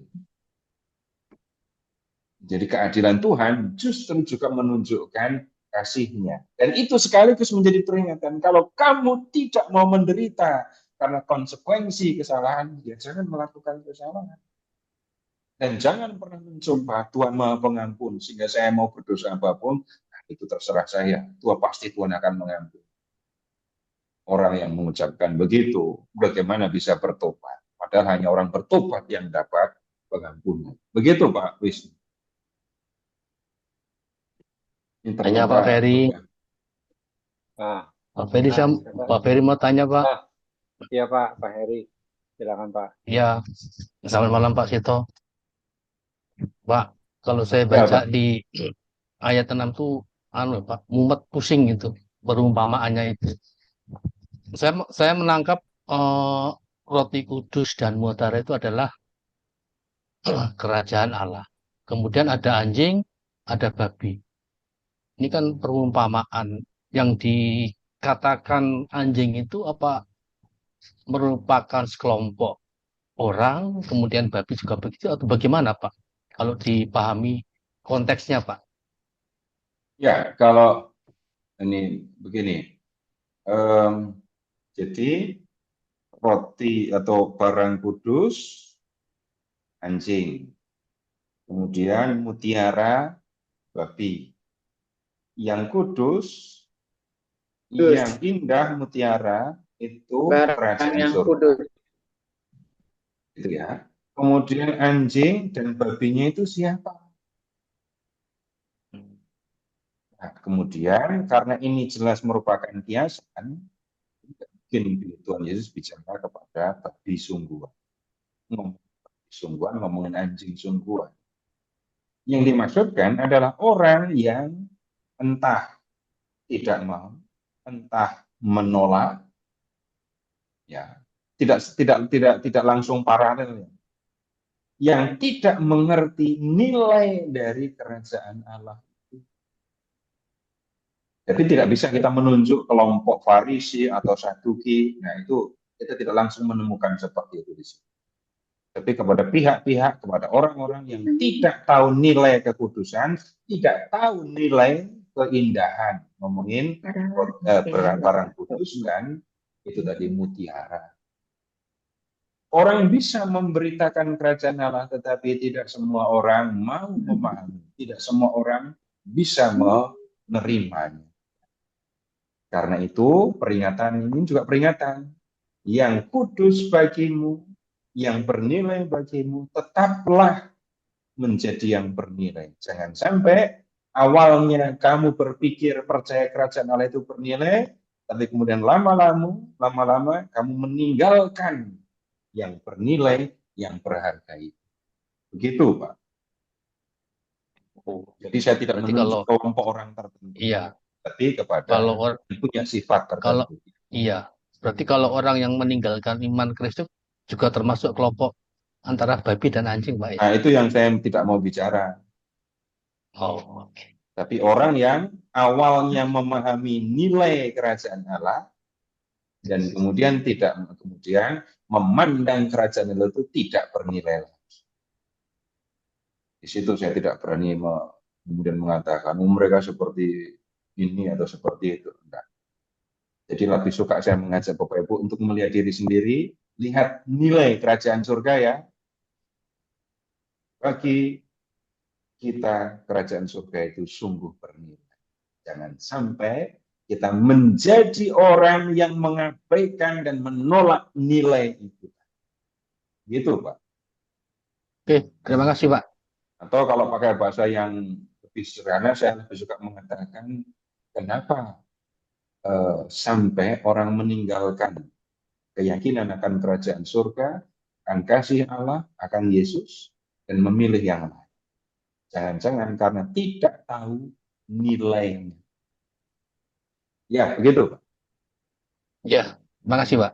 Jadi keadilan Tuhan justru juga menunjukkan kasih-Nya. Dan itu sekaligus menjadi peringatan. Kalau kamu tidak mau menderita karena konsekuensi kesalahan, ya jangan melakukan kesalahan. Dan jangan pernah mencoba Tuhan Maha Pengampun, sehingga saya mau berdosa apapun, nah, itu terserah saya. Tuhan pasti Tuhan akan mengampuni. Orang yang mengucapkan begitu, bagaimana bisa bertobat? Padahal hanya orang bertobat yang dapat pengampunan. Begitu Pak Wisnu. Tanya Pak Ferry. Ah, Pak Ferry, siapa? Pak Ferry mau tanya Pak. Ah, iya Pak Heri. Silakan Pak. Ya, selamat malam Pak Sito. Pak, kalau saya Ya, baca Pak. di ayat 6 tuh, Pak, mumet pusing gitu, perumpamaannya itu. Saya menangkap roti kudus dan mutiara itu adalah kerajaan Allah. Kemudian ada anjing, ada babi. Ini kan perumpamaan yang dikatakan anjing itu apa merupakan sekelompok orang, kemudian babi juga begitu atau bagaimana Pak? Kalau dipahami konteksnya Pak. Ya, kalau ini begini, jadi roti atau barang kudus, anjing, kemudian mutiara, babi. Yang kudus, Kudus. yang indah mutiara itu Barang kerajaan yang surga. kudus. Gitu ya. Kemudian anjing dan babinya itu siapa? Nah, kemudian karena ini jelas merupakan kiasan, mungkin Tuhan Yesus bicara kepada babi sungguhan. Ngomongin anjing sungguhan. Yang dimaksudkan adalah orang yang entah tidak mau, entah menolak, ya, tidak langsung paralel, yang tidak mengerti nilai dari kerajaan Allah. Jadi tidak bisa kita menunjuk kelompok Farisi atau Saduki, nah itu kita tidak langsung menemukan seperti itu di sini. Tapi kepada pihak-pihak, kepada orang-orang yang tidak tahu nilai kekudusan, tidak tahu nilai keindahan, ngomongin barang kudus kan, itu tadi mutiara. Orang bisa memberitakan kerajaan Allah, tetapi tidak semua orang mau memahami, tidak semua orang bisa menerimanya. Karena itu peringatan ini juga peringatan yang kudus bagimu, yang bernilai bagimu, tetaplah menjadi yang bernilai. Jangan sampai awalnya kamu berpikir percaya kerajaan Allah itu bernilai, tapi kemudian lama-lama kamu meninggalkan yang bernilai, yang berharga itu. Begitu, Pak. Jadi saya tidak menunjuk kelompok orang tertentu. Iya. Tapi kepada yang punya sifat tertentu. Iya. Berarti kalau orang yang meninggalkan iman Kristus juga termasuk kelompok antara babi dan anjing, Pak. Nah, itu yang saya tidak mau bicara. Oh, oke. Tapi orang yang awalnya memahami nilai kerajaan Allah dan kemudian memandang kerajaan Allah itu tidak bernilai. Di situ saya tidak berani kemudian mengatakan mereka seperti ini atau seperti itu. Enggak. Jadi lebih suka saya mengajak Bapak Ibu untuk melihat diri sendiri, lihat nilai kerajaan surga ya. Bagi kita kerajaan surga itu sungguh bernilai. Jangan sampai kita menjadi orang yang mengabaikan dan menolak nilai itu. Gitu, Pak. Oke, terima kasih, Pak. Atau kalau pakai bahasa yang lebih sederhana, saya lebih suka mengatakan kenapa sampai orang meninggalkan keyakinan akan kerajaan surga, akan kasih Allah, akan Yesus, dan memilih yang lain. Jangan-jangan karena tidak tahu nilainya. Ya, begitu, Pak. Ya, terima kasih, Pak.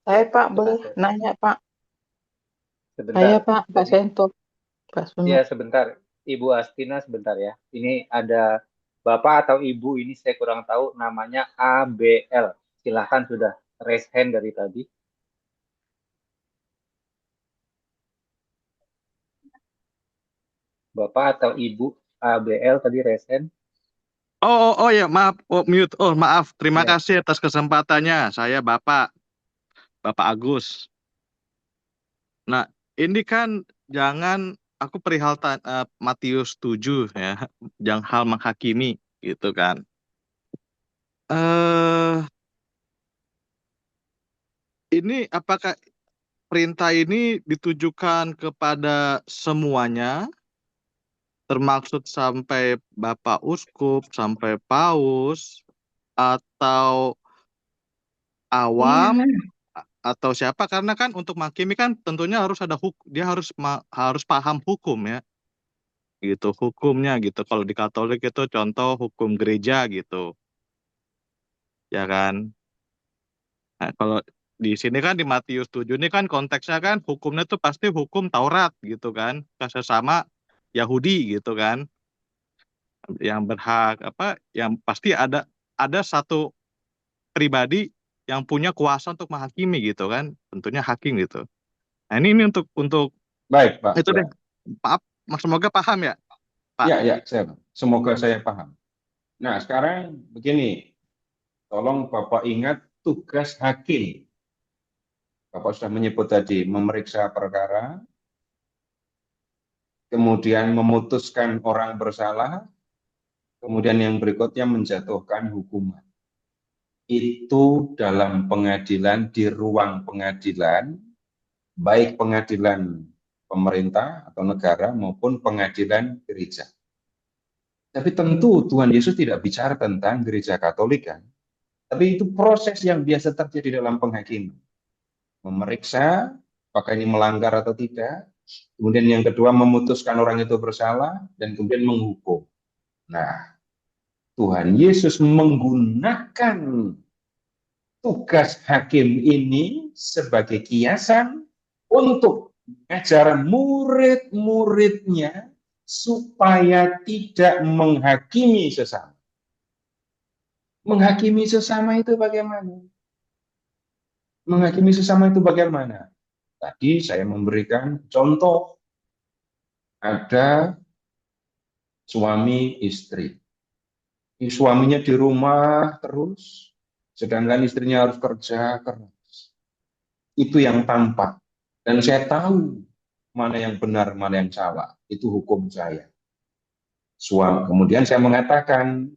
Saya, Pak, boleh nanya, Pak? Sebentar. Saya, Pak Sento. Ya, sebentar. Ibu Astina, sebentar ya. Ini ada Bapak atau Ibu, ini saya kurang tahu, namanya ABL. Silahkan, sudah raise hand dari tadi. Bapak atau Ibu ABL tadi resen. Oh ya, maaf, mute. Oh maaf, terima Ya, kasih atas kesempatannya. Saya Bapak Agus. Nah, ini kan jangan aku perihal Matius 7 ya, jangan hal menghakimi gitu kan. Ini apakah perintah ini ditujukan kepada semuanya, termaksud sampai Bapak Uskup, sampai Paus, atau awam, Iya, atau siapa? Karena kan untuk menghakimi kan tentunya harus ada dia harus paham hukum ya, gitu hukumnya gitu. Kalau di Katolik itu contoh hukum gereja gitu, ya kan? Nah, kalau di sini kan di Matius 7 ini kan konteksnya kan hukumnya tuh pasti hukum Taurat gitu kan, sesama Yahudi gitu kan, yang berhak yang pasti ada satu pribadi yang punya kuasa untuk menghakimi gitu kan, tentunya hakim gitu. Nah ini untuk Baik, Pak. itu Ya. deh, maaf, semoga paham ya, Pak. Ya, semoga saya paham. Nah, sekarang begini, tolong Bapak ingat tugas hakim. Bapak sudah menyebut tadi, memeriksa perkara, kemudian memutuskan orang bersalah, kemudian yang berikutnya menjatuhkan hukuman. Itu dalam pengadilan, di ruang pengadilan, baik pengadilan pemerintah atau negara maupun pengadilan gereja. Tapi tentu Tuhan Yesus tidak bicara tentang gereja Katolik kan. Tapi itu proses yang biasa terjadi dalam penghakiman. Memeriksa apakah ini melanggar atau tidak. Kemudian yang kedua memutuskan orang itu bersalah dan kemudian menghukum. Nah, Tuhan Yesus menggunakan tugas hakim ini sebagai kiasan untuk mengajar murid-muridnya supaya tidak menghakimi sesama. Menghakimi sesama itu bagaimana? Menghakimi sesama itu bagaimana? Tadi saya memberikan contoh, ada suami istri. Suaminya di rumah terus, sedangkan istrinya harus kerja keras. Itu yang tampak. Dan saya tahu mana yang benar, mana yang salah. Itu hukum saya. Kemudian saya mengatakan,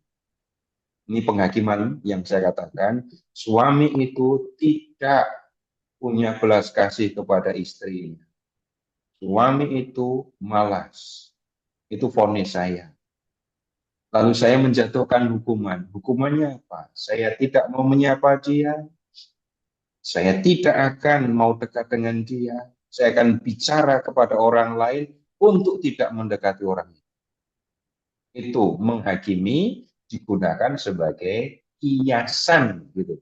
ini penghakiman yang saya katakan, suami itu tidak punya belas kasih kepada istrinya. Suami itu malas. Itu vonis saya. Lalu saya menjatuhkan hukuman. Hukumannya apa? Saya tidak mau menyapa dia. Saya tidak akan mau dekat dengan dia. Saya akan bicara kepada orang lain untuk tidak mendekati orang itu. Itu menghakimi digunakan sebagai kiasan gitu.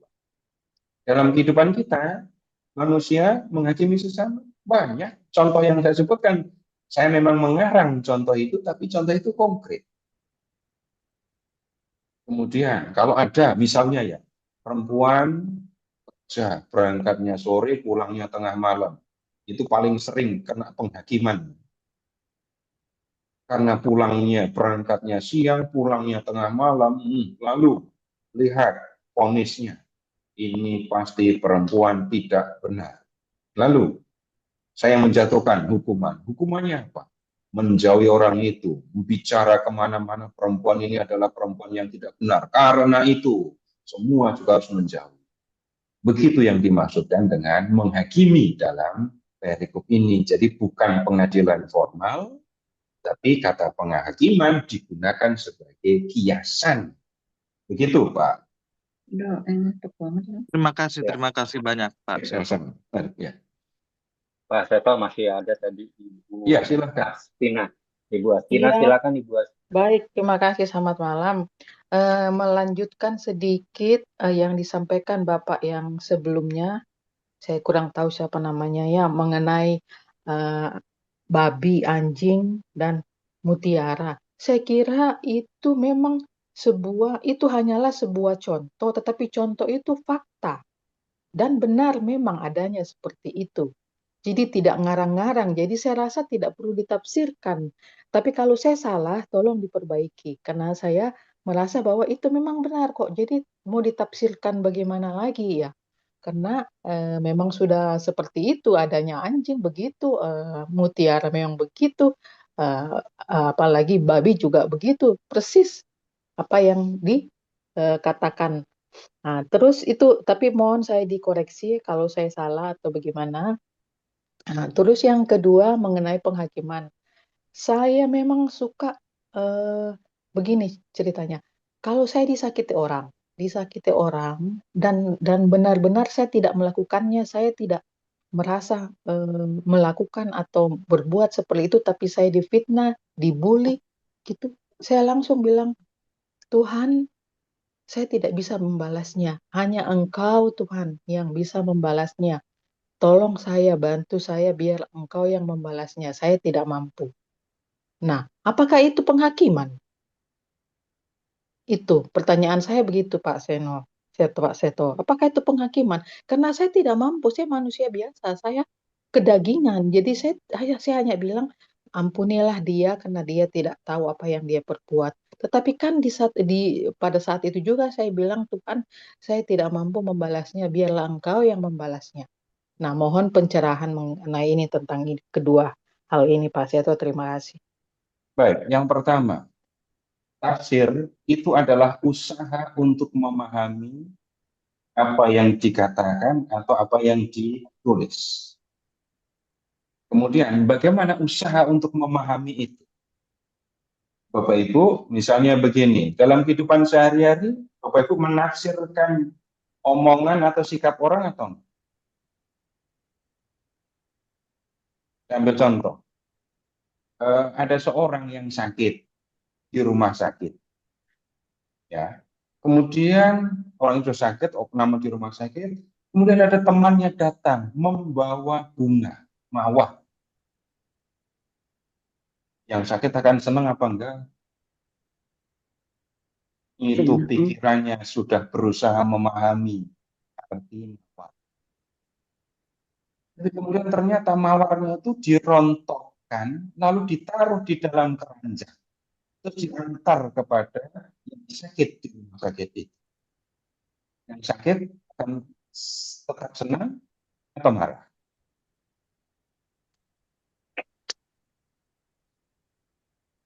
Dalam kehidupan kita, manusia menghakimi sesama banyak. Contoh yang saya sebutkan, saya memang mengarang contoh itu, tapi contoh itu konkret. Kemudian kalau ada misalnya ya, perempuan kerja berangkatnya sore, pulangnya tengah malam, itu paling sering kena penghakiman. Karena pulangnya, berangkatnya siang, pulangnya tengah malam, lalu lihat vonisnya. Ini pasti perempuan tidak benar. Lalu saya menjatuhkan hukuman. Hukumannya apa? Menjauhi orang itu, bicara kemana-mana perempuan ini adalah perempuan yang tidak benar. Karena itu, semua juga harus menjauh. Begitu yang dimaksudkan dengan menghakimi dalam perikop ini. Jadi bukan pengadilan formal, tapi kata penghakiman digunakan sebagai kiasan. Begitu, Pak. enak banget. Terima kasih banyak, Pak. Ya. Pak Seto masih ada tadi Ibu Ya, silakan. Astina. Ibu Astina, Iya. silakan Ibu Astina. Baik, terima kasih. Selamat malam. Melanjutkan sedikit yang disampaikan Bapak yang sebelumnya, saya kurang tahu siapa namanya ya, mengenai babi, anjing, dan mutiara. Saya kira itu memang itu hanyalah sebuah contoh, tetapi contoh itu fakta. Dan benar memang adanya seperti itu. Jadi tidak ngarang-ngarang. Jadi saya rasa tidak perlu ditafsirkan. Tapi kalau saya salah, tolong diperbaiki. Karena saya merasa bahwa itu memang benar kok. Jadi mau ditafsirkan bagaimana lagi ya? Karena memang sudah seperti itu adanya anjing begitu, mutiara memang begitu, apalagi babi juga begitu, persis apa yang dikatakan. Nah, terus itu, tapi mohon saya dikoreksi kalau saya salah atau bagaimana. Nah, terus yang kedua mengenai penghakiman. Saya memang suka begini ceritanya. Kalau saya disakiti orang dan benar-benar saya tidak melakukannya, saya tidak merasa melakukan atau berbuat seperti itu, tapi saya difitnah, dibully, gitu. Saya langsung bilang, Tuhan, saya tidak bisa membalasnya. Hanya Engkau Tuhan yang bisa membalasnya. Tolong saya, bantu saya biar Engkau yang membalasnya. Saya tidak mampu. Nah, apakah itu penghakiman? Itu pertanyaan saya begitu, Pak Seno. Pak Seto. Apakah itu penghakiman? Karena saya tidak mampu, saya manusia biasa, saya kedagingan. Jadi saya hanya bilang, ampunilah dia karena dia tidak tahu apa yang dia perbuat. Tetapi kan pada saat itu juga saya bilang, Tuhan, saya tidak mampu membalasnya, biarlah Engkau yang membalasnya. Nah, mohon pencerahan mengenai ini tentang kedua hal ini, Pak Seto. Terima kasih. Baik, yang pertama, tafsir itu adalah usaha untuk memahami apa yang dikatakan atau apa yang ditulis. Kemudian, bagaimana usaha untuk memahami itu? Bapak Ibu, misalnya begini, dalam kehidupan sehari-hari, Bapak Ibu menafsirkan omongan atau sikap orang atau enggak? Saya ambil contoh, ada seorang yang sakit di rumah sakit, ya. Kemudian orang itu sakit, opname di rumah sakit, kemudian ada temannya datang membawa bunga, mawar. Yang sakit akan senang apa enggak? Itu Senang. pikirannya sudah berusaha memahami arti mawar. Tapi kemudian ternyata mawarnya itu dirontokkan, lalu ditaruh di dalam keranjang. Terus diantar kepada yang sakit di rumah sakit itu. Yang sakit akan tetap senang atau marah?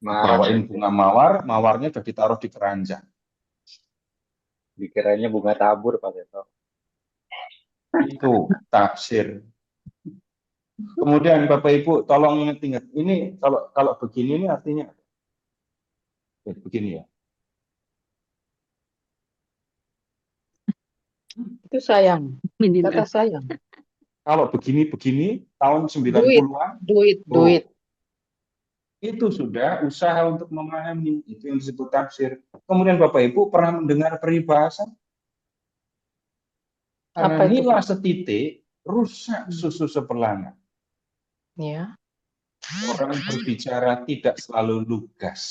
Marah, Bawain bunga mawar, mawarnya sudah ditaruh di keranjang. dikiranya bunga tabur Pak Seto. Itu tafsir. Kemudian Bapak Ibu tolong ingat-ingat, ini kalau begini ini artinya begini ya. Itu sayang, Ini kata sayang. Kalau begini tahun 90-an, Duit. itu sudah usaha untuk memahami, itu yang disebut tafsir. Kemudian Bapak Ibu pernah mendengar peribahasa? Karena Apa itu, nila Pak? setitik rusak susu sepelangan. Ya. Orang berbicara tidak selalu lugas.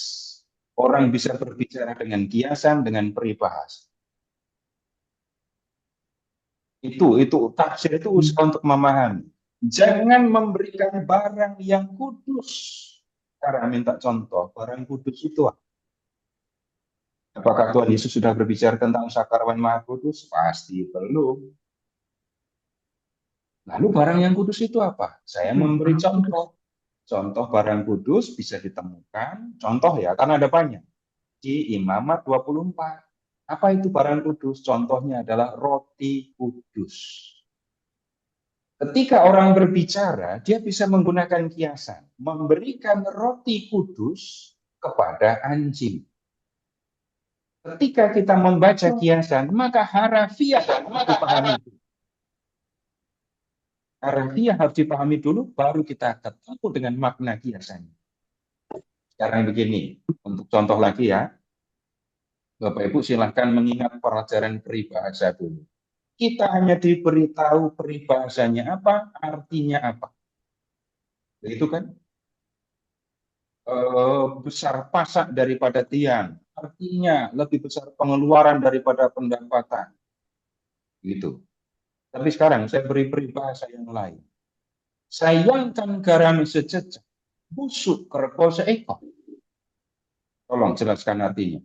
Orang bisa berbicara dengan kiasan, dengan peribahasa. Itu tafsir, itu usaha untuk memahami. Jangan memberikan barang yang kudus. Karena minta contoh, barang kudus itu apa? Apakah Tuhan Yesus sudah berbicara tentang sakramen Maha Kudus? Pasti belum. Lalu barang yang kudus itu apa? Saya memberi contoh. Contoh barang kudus bisa ditemukan, contoh ya, karena ada banyak. Di Imamat 24. Apa itu barang kudus? Contohnya adalah roti kudus. Ketika orang berbicara, dia bisa menggunakan kiasan. Memberikan roti kudus kepada anjing. Ketika kita membaca kiasan, maka harafiah harus dipahami dulu. Harafiah harus dipahami dulu, baru kita ketemu dengan makna kiasannya. Sekarang begini, untuk contoh lagi ya, Bapak Ibu silahkan mengingat pelajaran peribahasa dulu. Kita hanya diberitahu peribahasanya apa, artinya apa. Itu kan besar pasak daripada tiang, artinya lebih besar pengeluaran daripada pendapatan. Gitu. Tapi sekarang saya beri peribahasa yang lain. Sayangkan garam sececah, busuk kerbau seekor. Tolong jelaskan artinya.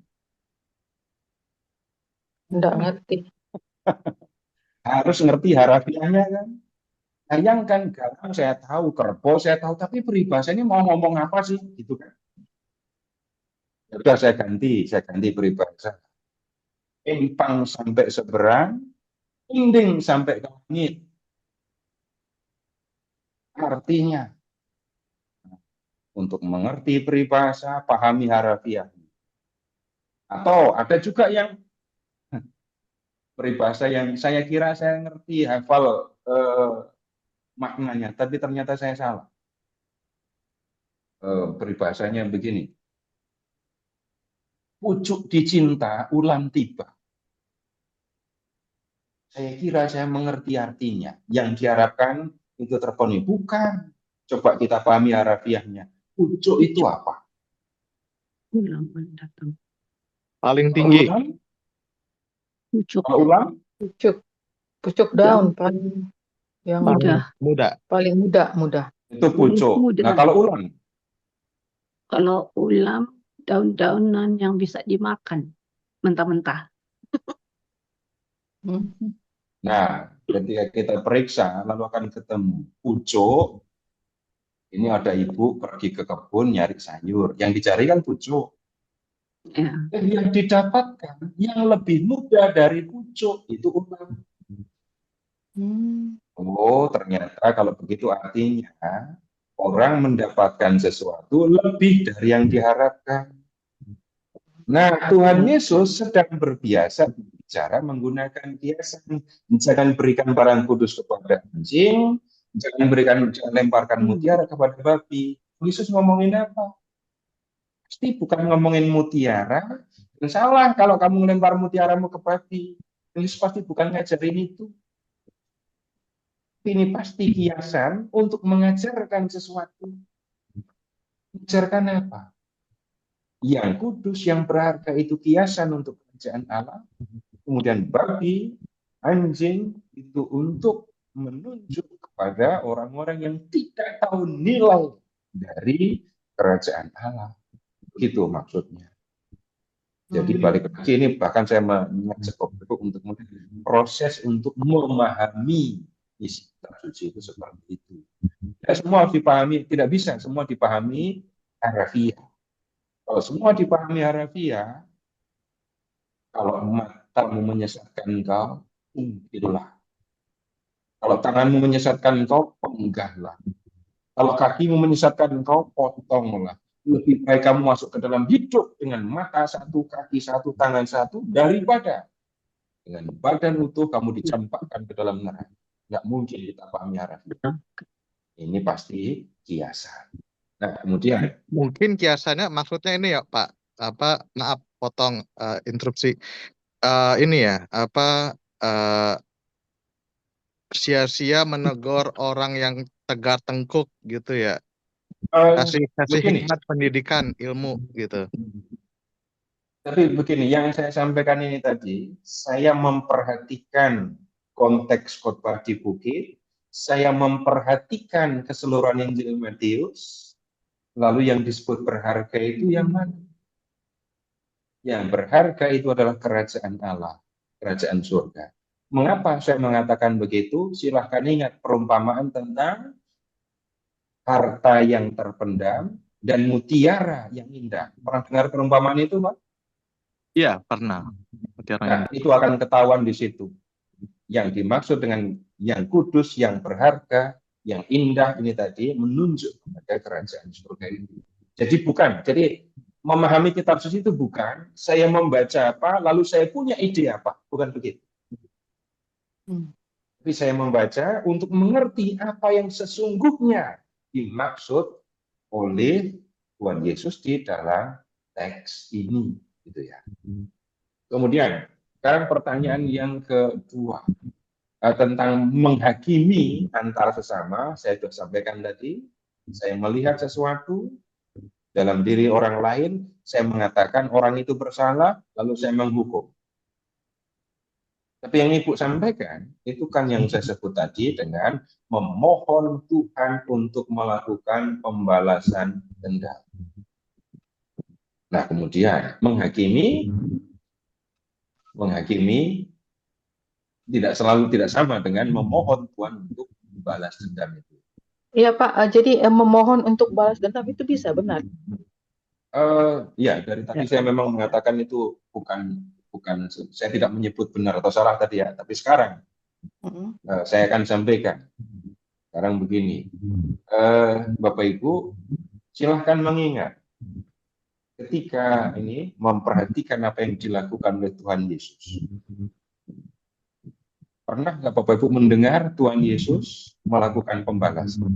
Enggak ngerti. Harus ngerti harafiahnya kan. Sayangkan garam saya tahu, kerbau saya tahu, tapi peribahasanya mau ngomong apa sih? Gitu kan. Ya udah saya ganti peribahasa. Empang sampai seberang, inding sampai ke langit. Artinya, untuk mengerti peribahasa, pahami harafiah. Atau ada juga yang peribahasa yang saya kira saya ngerti, hafal maknanya, tapi ternyata saya salah. Peribahasanya begini. Pucuk dicinta, ulang tiba. Saya kira saya mengerti artinya. Yang diharapkan itu terpenuhi. Bukan. Coba kita pahami harafiahnya. Pucuk itu apa? Ulang datang. Paling tinggi. Pucuk. Kalau ulang? Pucuk daun paling yang Muda. paling muda. Itu pucuk. Muda. Nah, kalau ulang? Kalau ulam, daun-daunan yang bisa dimakan mentah-mentah. Nah, ketika kita periksa, lalu akan ketemu pucuk. Ini ada ibu pergi ke kebun nyari sayur. Yang dicari kan pucuk. Ya. Yang didapatkan yang lebih muda dari pucuk itu ulang. Oh, ternyata kalau begitu artinya orang mendapatkan sesuatu lebih dari yang diharapkan. Nah, Tuhan Yesus sedang berbiasa bicara menggunakan kiasan. Jangan berikan barang kudus kepada anjing, jangan lemparkan mutiara kepada babi. Yesus ngomongin apa? Pasti bukan ngomongin mutiara. Dan salah kalau kamu melempar mutiaramu ke babi. Yesus pasti bukan ngajarin itu. Ini pasti kiasan untuk mengajarkan sesuatu. Mengajarkan apa? Yang kudus, yang berharga itu kiasan untuk kerajaan Allah. Kemudian babi, anjing itu untuk menunjuk kepada orang-orang yang tidak tahu nilai dari kerajaan Allah. Begitu maksudnya. Jadi balik lagi ini bahkan saya mengajak untuk proses untuk memahami isi kitab suci itu seperti itu. Ya, semua harus dipahami, tidak bisa semua dipahami harafiah. Kalau semua dipahami harafiah, kalau matamu menyesatkan engkau, itulah. Kalau tanganmu menyesatkan engkau, penggahlah. Kalau kakimu menyesatkan engkau, potonglah. Lebih baik kamu masuk ke dalam hidup dengan mata satu, kaki satu, tangan satu, daripada dengan badan utuh kamu dicampakkan ke dalam neraka. Nggak mungkin kita pahami harafiah. Ini pasti kiasan. Nah, kemudian Mungkin kiasannya maksudnya ini ya Pak, maaf potong interupsi. Ini ya, sia-sia menegur orang yang tegar tengkuk gitu ya. Kasih begini. hikmat pendidikan, ilmu gitu. Tapi begini, yang saya sampaikan ini tadi, saya memperhatikan konteks khotbah di bukit, saya memperhatikan keseluruhan Injil Matius, lalu yang disebut berharga itu yang mana? Yang berharga itu adalah kerajaan Allah, kerajaan surga. Mengapa saya mengatakan begitu? Silahkan ingat perumpamaan tentang harta yang terpendam dan mutiara yang indah. Pernah dengar perumpamaan itu, Pak? Iya, pernah. Nah, itu akan ketahuan di situ. Yang dimaksud dengan yang kudus, yang berharga, yang indah ini tadi menunjuk kepada kerajaan surga ini. Jadi memahami kitab suci itu bukan saya membaca apa lalu saya punya ide apa, bukan begitu. Tapi saya membaca untuk mengerti apa yang sesungguhnya dimaksud oleh Tuhan Yesus di dalam teks ini, gitu ya. Kemudian sekarang pertanyaan yang kedua tentang menghakimi antar sesama. Saya sudah sampaikan tadi, saya melihat sesuatu dalam diri orang lain, saya mengatakan orang itu bersalah, lalu saya menghukum. Tapi yang Ibu sampaikan, itu kan yang saya sebut tadi dengan memohon Tuhan untuk melakukan pembalasan dendam. Nah, kemudian menghakimi tidak sama dengan memohon Tuhan untuk balas dendam itu. Iya Pak, jadi memohon untuk balas dendam itu bisa benar. Ya, dari tadi saya memang mengatakan itu bukan saya tidak menyebut benar atau salah tadi ya, tapi sekarang saya akan sampaikan. Sekarang begini, Bapak Ibu silahkan mengingat ketika ini memperhatikan apa yang dilakukan oleh Tuhan Yesus. Pernah nggak Bapak Ibu mendengar Tuhan Yesus melakukan pembalasan?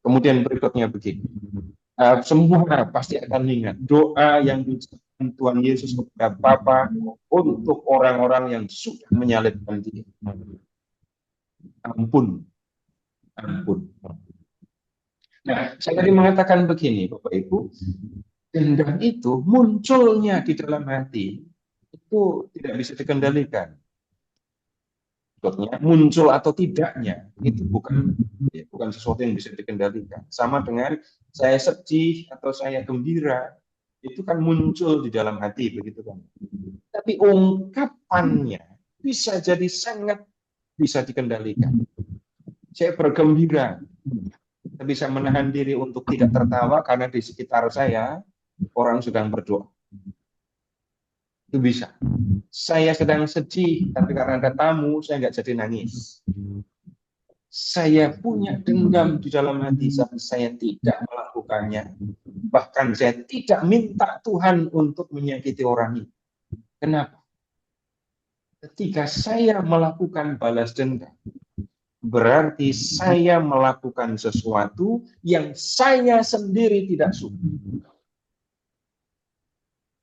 Kemudian berikutnya begini, semua pasti akan ingat doa yang diucapkan Tuhan Yesus kepada Bapa untuk orang-orang yang sudah menyalibkan Dia. Ampun. Nah, saya tadi mengatakan begini, Bapak Ibu, dendam itu munculnya di dalam hati itu tidak bisa dikendalikan. Maksudnya muncul atau tidaknya itu bukan sesuatu yang bisa dikendalikan. Sama dengan saya sedih atau saya gembira, itu kan muncul di dalam hati, begitu kan. Tapi ungkapannya bisa jadi sangat bisa dikendalikan. Saya bergembira, saya bisa menahan diri untuk tidak tertawa karena di sekitar saya orang sedang berdoa. Itu bisa. Saya sedang sedih, tapi karena ada tamu, saya nggak jadi nangis. Saya punya dendam di dalam hati, tapi saya tidak melakukannya. Bahkan saya tidak minta Tuhan untuk menyakiti orang itu. Kenapa? Ketika saya melakukan balas dendam, berarti saya melakukan sesuatu yang saya sendiri tidak suka.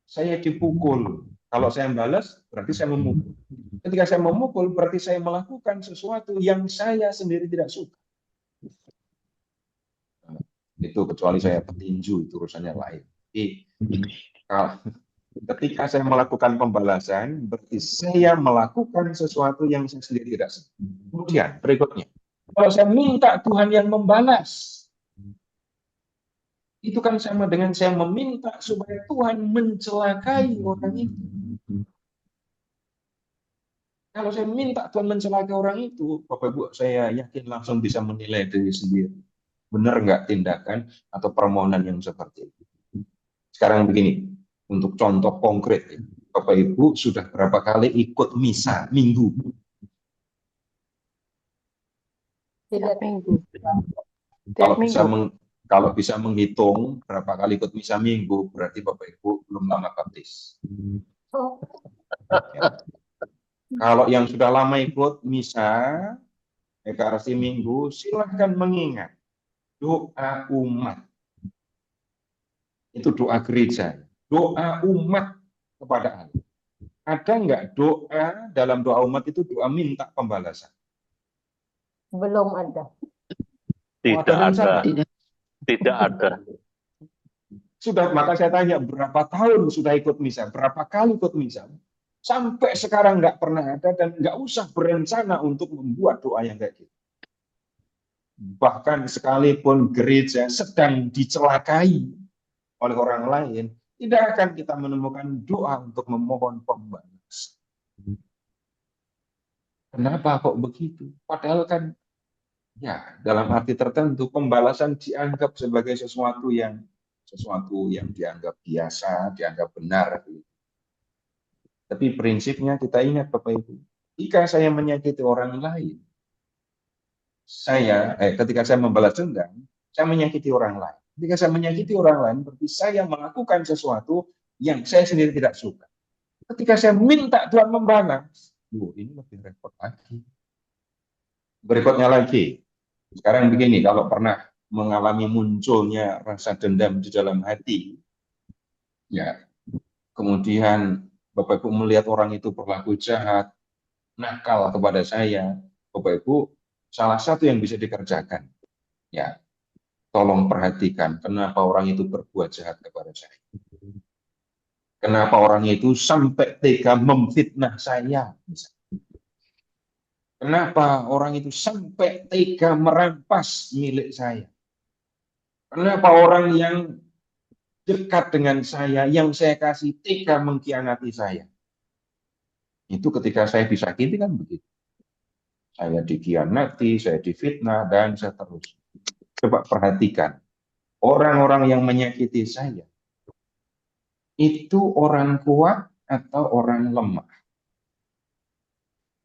Saya dipukul. Kalau saya balas, berarti saya memukul. Ketika saya memukul, berarti saya melakukan sesuatu yang saya sendiri tidak suka. Itu kecuali saya petinju, itu urusannya lain. Jadi, ketika saya melakukan pembalasan, berarti saya melakukan sesuatu yang saya sendiri tidak suka. Kemudian, berikutnya. Kalau saya minta Tuhan yang membalas, itu kan sama dengan saya meminta supaya Tuhan mencelakai orang itu. Kalau saya minta Tuhan mencelakai orang itu, Bapak Ibu, saya yakin langsung bisa menilai diri sendiri. Benar nggak tindakan atau permohonan yang seperti itu. Sekarang begini, untuk contoh konkret, Bapak Ibu sudah berapa kali ikut misa minggu? Tiap minggu. Kalau bisa menghitung berapa kali ikut misa minggu, berarti Bapak Ibu belum lama baptis. Ya. Kalau yang sudah lama ikut misa, Ekaristi minggu, silahkan mengingat doa umat. Itu doa gereja. Doa umat kepada Allah. Ada nggak doa dalam doa umat itu doa minta pembalasan? Belum ada. Tidak ada. Sudah, maka saya tanya berapa tahun sudah ikut misa, berapa kali ikut misa, sampai sekarang nggak pernah ada dan nggak usah berencana untuk membuat doa yang kayak gitu. Bahkan sekalipun gereja sedang dicelakai oleh orang lain, tidak akan kita menemukan doa untuk memohon pembalasan. Kenapa kok begitu? Padahal kan ya dalam arti tertentu pembalasan dianggap sebagai sesuatu yang dianggap biasa, dianggap benar. Tapi prinsipnya kita ingat Bapak Ibu, jika saya menyakiti orang lain, ketika saya membalas dendam, saya menyakiti orang lain. Ketika saya menyakiti orang lain, berarti saya melakukan sesuatu yang saya sendiri tidak suka. Ketika saya minta Tuhan membalas, ini lebih repot lagi. Berikutnya lagi, sekarang begini, kalau pernah mengalami munculnya rasa dendam di dalam hati, ya, kemudian Bapak Ibu melihat orang itu berlaku jahat, nakal kepada saya, Bapak Ibu, salah satu yang bisa dikerjakan, ya, tolong perhatikan kenapa orang itu berbuat jahat kepada saya. Kenapa orang itu sampai tega memfitnah saya? Kenapa orang itu sampai tega merampas milik saya? Kenapa orang yang dekat dengan saya, yang saya kasih, tega mengkhianati saya? Itu ketika saya disakiti kan begitu. Saya dikhianati, saya difitnah, dan seterusnya. Coba perhatikan, orang-orang yang menyakiti saya, itu orang kuat atau orang lemah?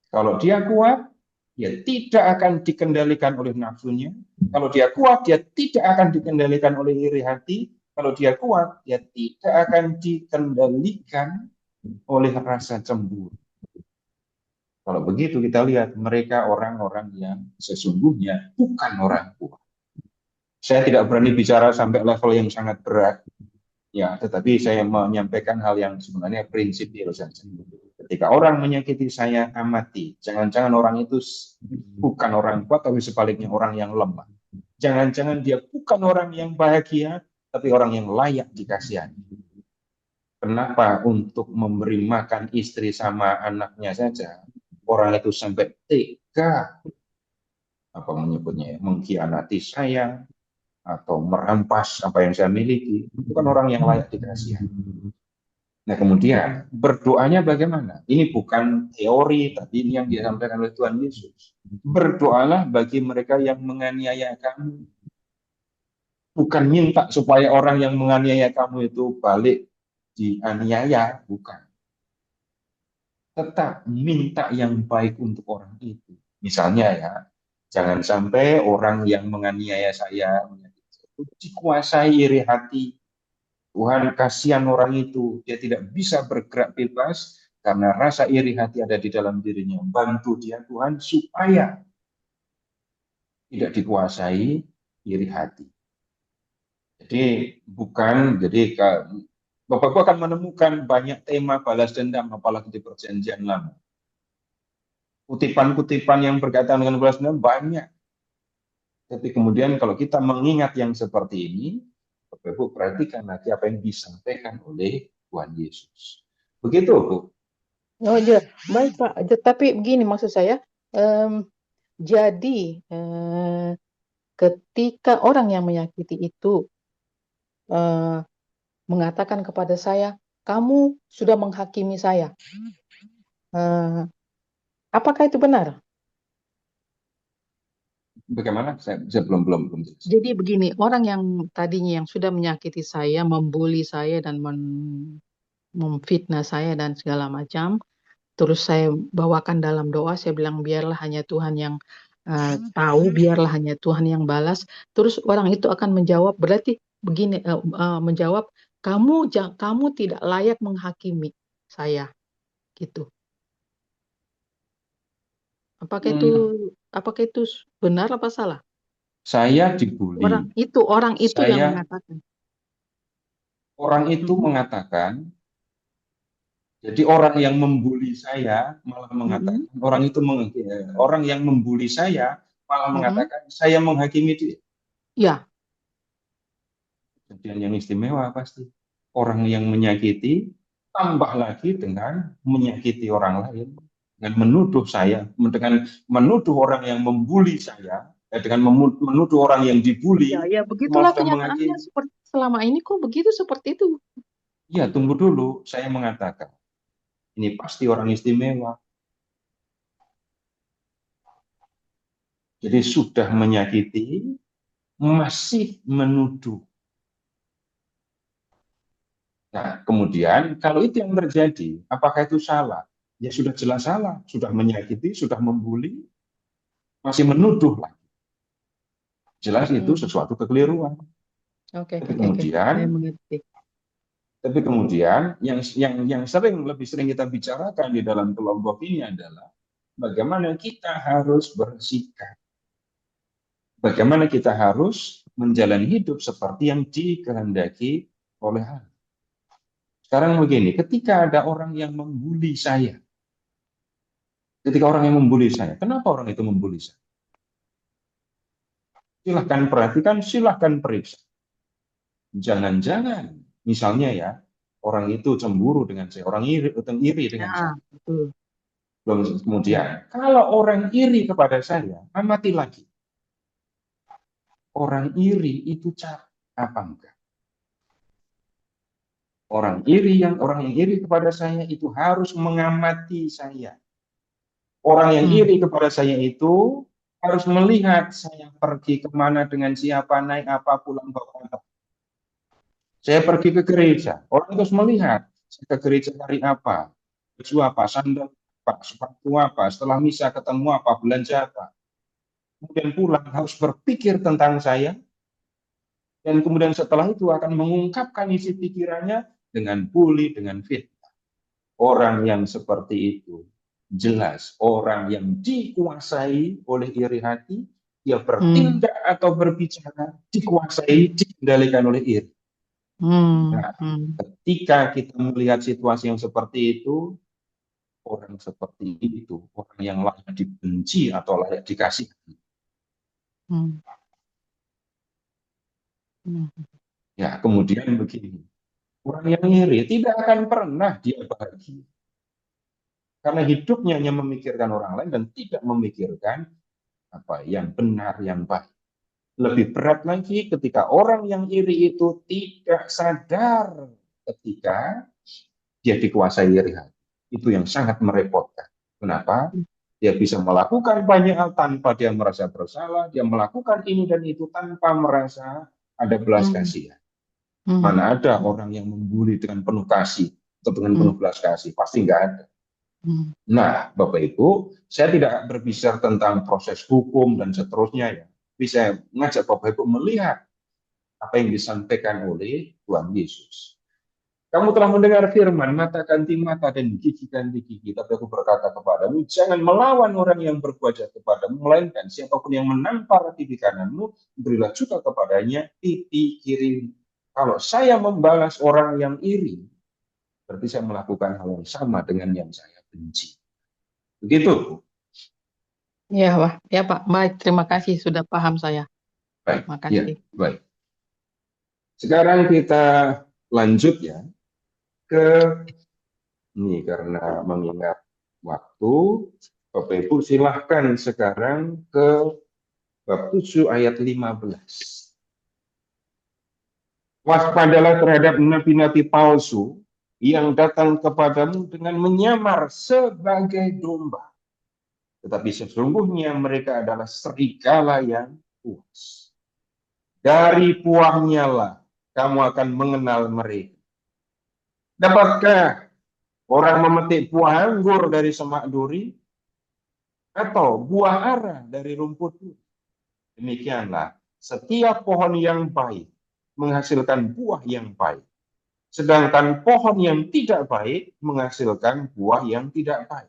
Kalau dia kuat, dia tidak akan dikendalikan oleh nafsunya. Kalau dia kuat, dia tidak akan dikendalikan oleh iri hati. Kalau dia kuat, dia tidak akan dikendalikan oleh rasa cemburu. Kalau begitu kita lihat mereka orang-orang yang sesungguhnya bukan orang kuat. Saya tidak berani bicara sampai level yang sangat berat, ya, tetapi saya menyampaikan hal yang sebenarnya prinsipil saja. Ketika orang menyakiti saya, amati. Jangan-jangan orang itu bukan orang kuat, tapi sebaliknya orang yang lemah. Jangan-jangan dia bukan orang yang bahagia, tapi orang yang layak dikasihani. Kenapa untuk memberi makan istri sama anaknya saja, orang itu sampai tega, apa menyebutnya, mengkhianati saya, atau merampas apa yang saya miliki, bukan orang yang layak dikasihani. Nah, kemudian berdoanya bagaimana? Ini bukan teori, tapi ini yang disampaikan oleh Tuhan Yesus. Berdoalah bagi mereka yang menganiaya kamu. Bukan minta supaya orang yang menganiaya kamu itu balik dianiaya, bukan. Tetap minta yang baik untuk orang itu. Misalnya ya, jangan sampai orang yang menganiaya saya dikuasai iri hati. Tuhan kasihan orang itu, dia tidak bisa bergerak bebas karena rasa iri hati ada di dalam dirinya. Bantu dia Tuhan supaya tidak dikuasai iri hati. Jadi Bapak-Bapak akan menemukan banyak tema balas dendam apalagi di perjanjian lama. Kutipan-kutipan yang berkaitan dengan balas dendam banyak. Tapi kemudian kalau kita mengingat yang seperti ini, Bapak-Ibu perhatikan nanti apa yang disampaikan oleh Tuhan Yesus. Begitu, Bu. Oh iya, baik Pak. Tapi begini maksud saya, jadi ketika orang yang menyakiti itu mengatakan kepada saya, kamu sudah menghakimi saya. Apakah itu benar? Bagaimana? Saya belum jelas. Jadi begini, orang yang tadinya yang sudah menyakiti saya, membuli saya dan memfitnah saya dan segala macam, terus saya bawakan dalam doa, saya bilang biarlah hanya Tuhan yang tahu, biarlah hanya Tuhan yang balas. Terus orang itu akan menjawab, berarti begini, menjawab, kamu tidak layak menghakimi saya, gitu. Apakah itu benar apa salah? Saya dibully. Orang itu yang mengatakan. Orang itu mengatakan, jadi orang yang membuli saya malah mengatakan, orang yang membuli saya malah mengatakan, saya menghakimi dia. Ya. Kejadian yang istimewa pasti. Orang yang menyakiti, tambah lagi dengan menyakiti orang lain. Dengan menuduh saya, dengan menuduh orang yang membuli saya, dengan menuduh orang yang dibully. Ya, begitulah kenyataannya seperti selama ini kok begitu seperti itu. Ya, tunggu dulu, saya mengatakan. Ini pasti orang istimewa. Jadi sudah menyakiti, masih menuduh. Nah, kemudian kalau itu yang terjadi, apakah itu salah? Ya sudah jelas salah, sudah menyakiti, sudah membuli, masih menuduh lagi. Jelas itu sesuatu kekeliruan. Tapi kemudian yang lebih sering kita bicarakan di dalam kelompok ini adalah bagaimana kita harus bersikap. Bagaimana kita harus menjalani hidup seperti yang dikehendaki oleh Allah. Sekarang begini, ketika ada orang yang membuli saya, kenapa orang itu membuli saya? Silahkan perhatikan, silahkan periksa. Jangan-jangan, misalnya ya, orang itu cemburu dengan saya, orang iri dengan saya. Betul. Kemudian, kalau orang iri kepada saya, amati lagi. Orang iri itu capek apa enggak? Orang yang iri kepada saya itu harus mengamati saya. Orang yang iri kepada saya itu harus melihat saya pergi kemana, dengan siapa, naik apa, pulang bawa apa. Saya pergi ke gereja, orang itu harus melihat saya ke gereja hari apa, baju apa, sandal apa, sepatu apa, setelah misa ketemu apa, belanja apa. Kemudian pulang harus berpikir tentang saya, dan kemudian setelah itu akan mengungkapkan isi pikirannya dengan bully, dengan fitnah. Orang yang seperti itu jelas orang yang dikuasai oleh iri hati, dia bertindak atau berbicara dikuasai, dikendalikan oleh iri. Nah, ketika kita melihat situasi yang seperti itu, orang seperti itu, orang yang layak dibenci atau layak dikasihi. Ya, kemudian begini, orang yang iri tidak akan pernah dia bahagia. Karena hidupnya hanya memikirkan orang lain dan tidak memikirkan apa yang benar, yang baik. Lebih berat lagi ketika orang yang iri itu tidak sadar ketika dia dikuasai iri hati. Itu yang sangat merepotkan. Kenapa? Dia bisa melakukan banyak hal tanpa dia merasa bersalah, dia melakukan ini dan itu tanpa merasa ada belas kasihan. Mana ada orang yang membuli dengan penuh kasih atau dengan penuh belas kasih? Pasti nggak ada. Nah, Bapak Ibu, saya tidak berbicara tentang proses hukum dan seterusnya ya. Tapi saya mengajak Bapak Ibu melihat apa yang disampaikan oleh Tuhan Yesus. Kamu telah mendengar firman, mata ganti mata dan gigi ganti gigi. Tapi aku berkata kepadamu, jangan melawan orang yang berbuat jahat kepadamu, melainkan siapapun yang menampar pipi kananmu, berilah juga kepadanya pipi kiri. Kalau saya membalas orang yang iri, berarti saya melakukan hal yang sama dengan yang saya benci. Begitu. Ya, Pak. Ya, Pak. Baik, terima kasih sudah paham saya. Baik. Terima kasih. Ya, baik. Sekarang kita lanjut ya ke ini, karena mengingat waktu, Bapak Ibu silahkan sekarang ke bab 7 ayat 15. Waspadalah terhadap nabi-nabi palsu yang datang kepadamu dengan menyamar sebagai domba. Tetapi sesungguhnya mereka adalah serigala yang puas. Dari buahnya lah kamu akan mengenal mereka. Dapatkah orang memetik buah anggur dari semak duri? Atau buah ara dari rumput duri? Demikianlah, setiap pohon yang baik menghasilkan buah yang baik. Sedangkan pohon yang tidak baik menghasilkan buah yang tidak baik.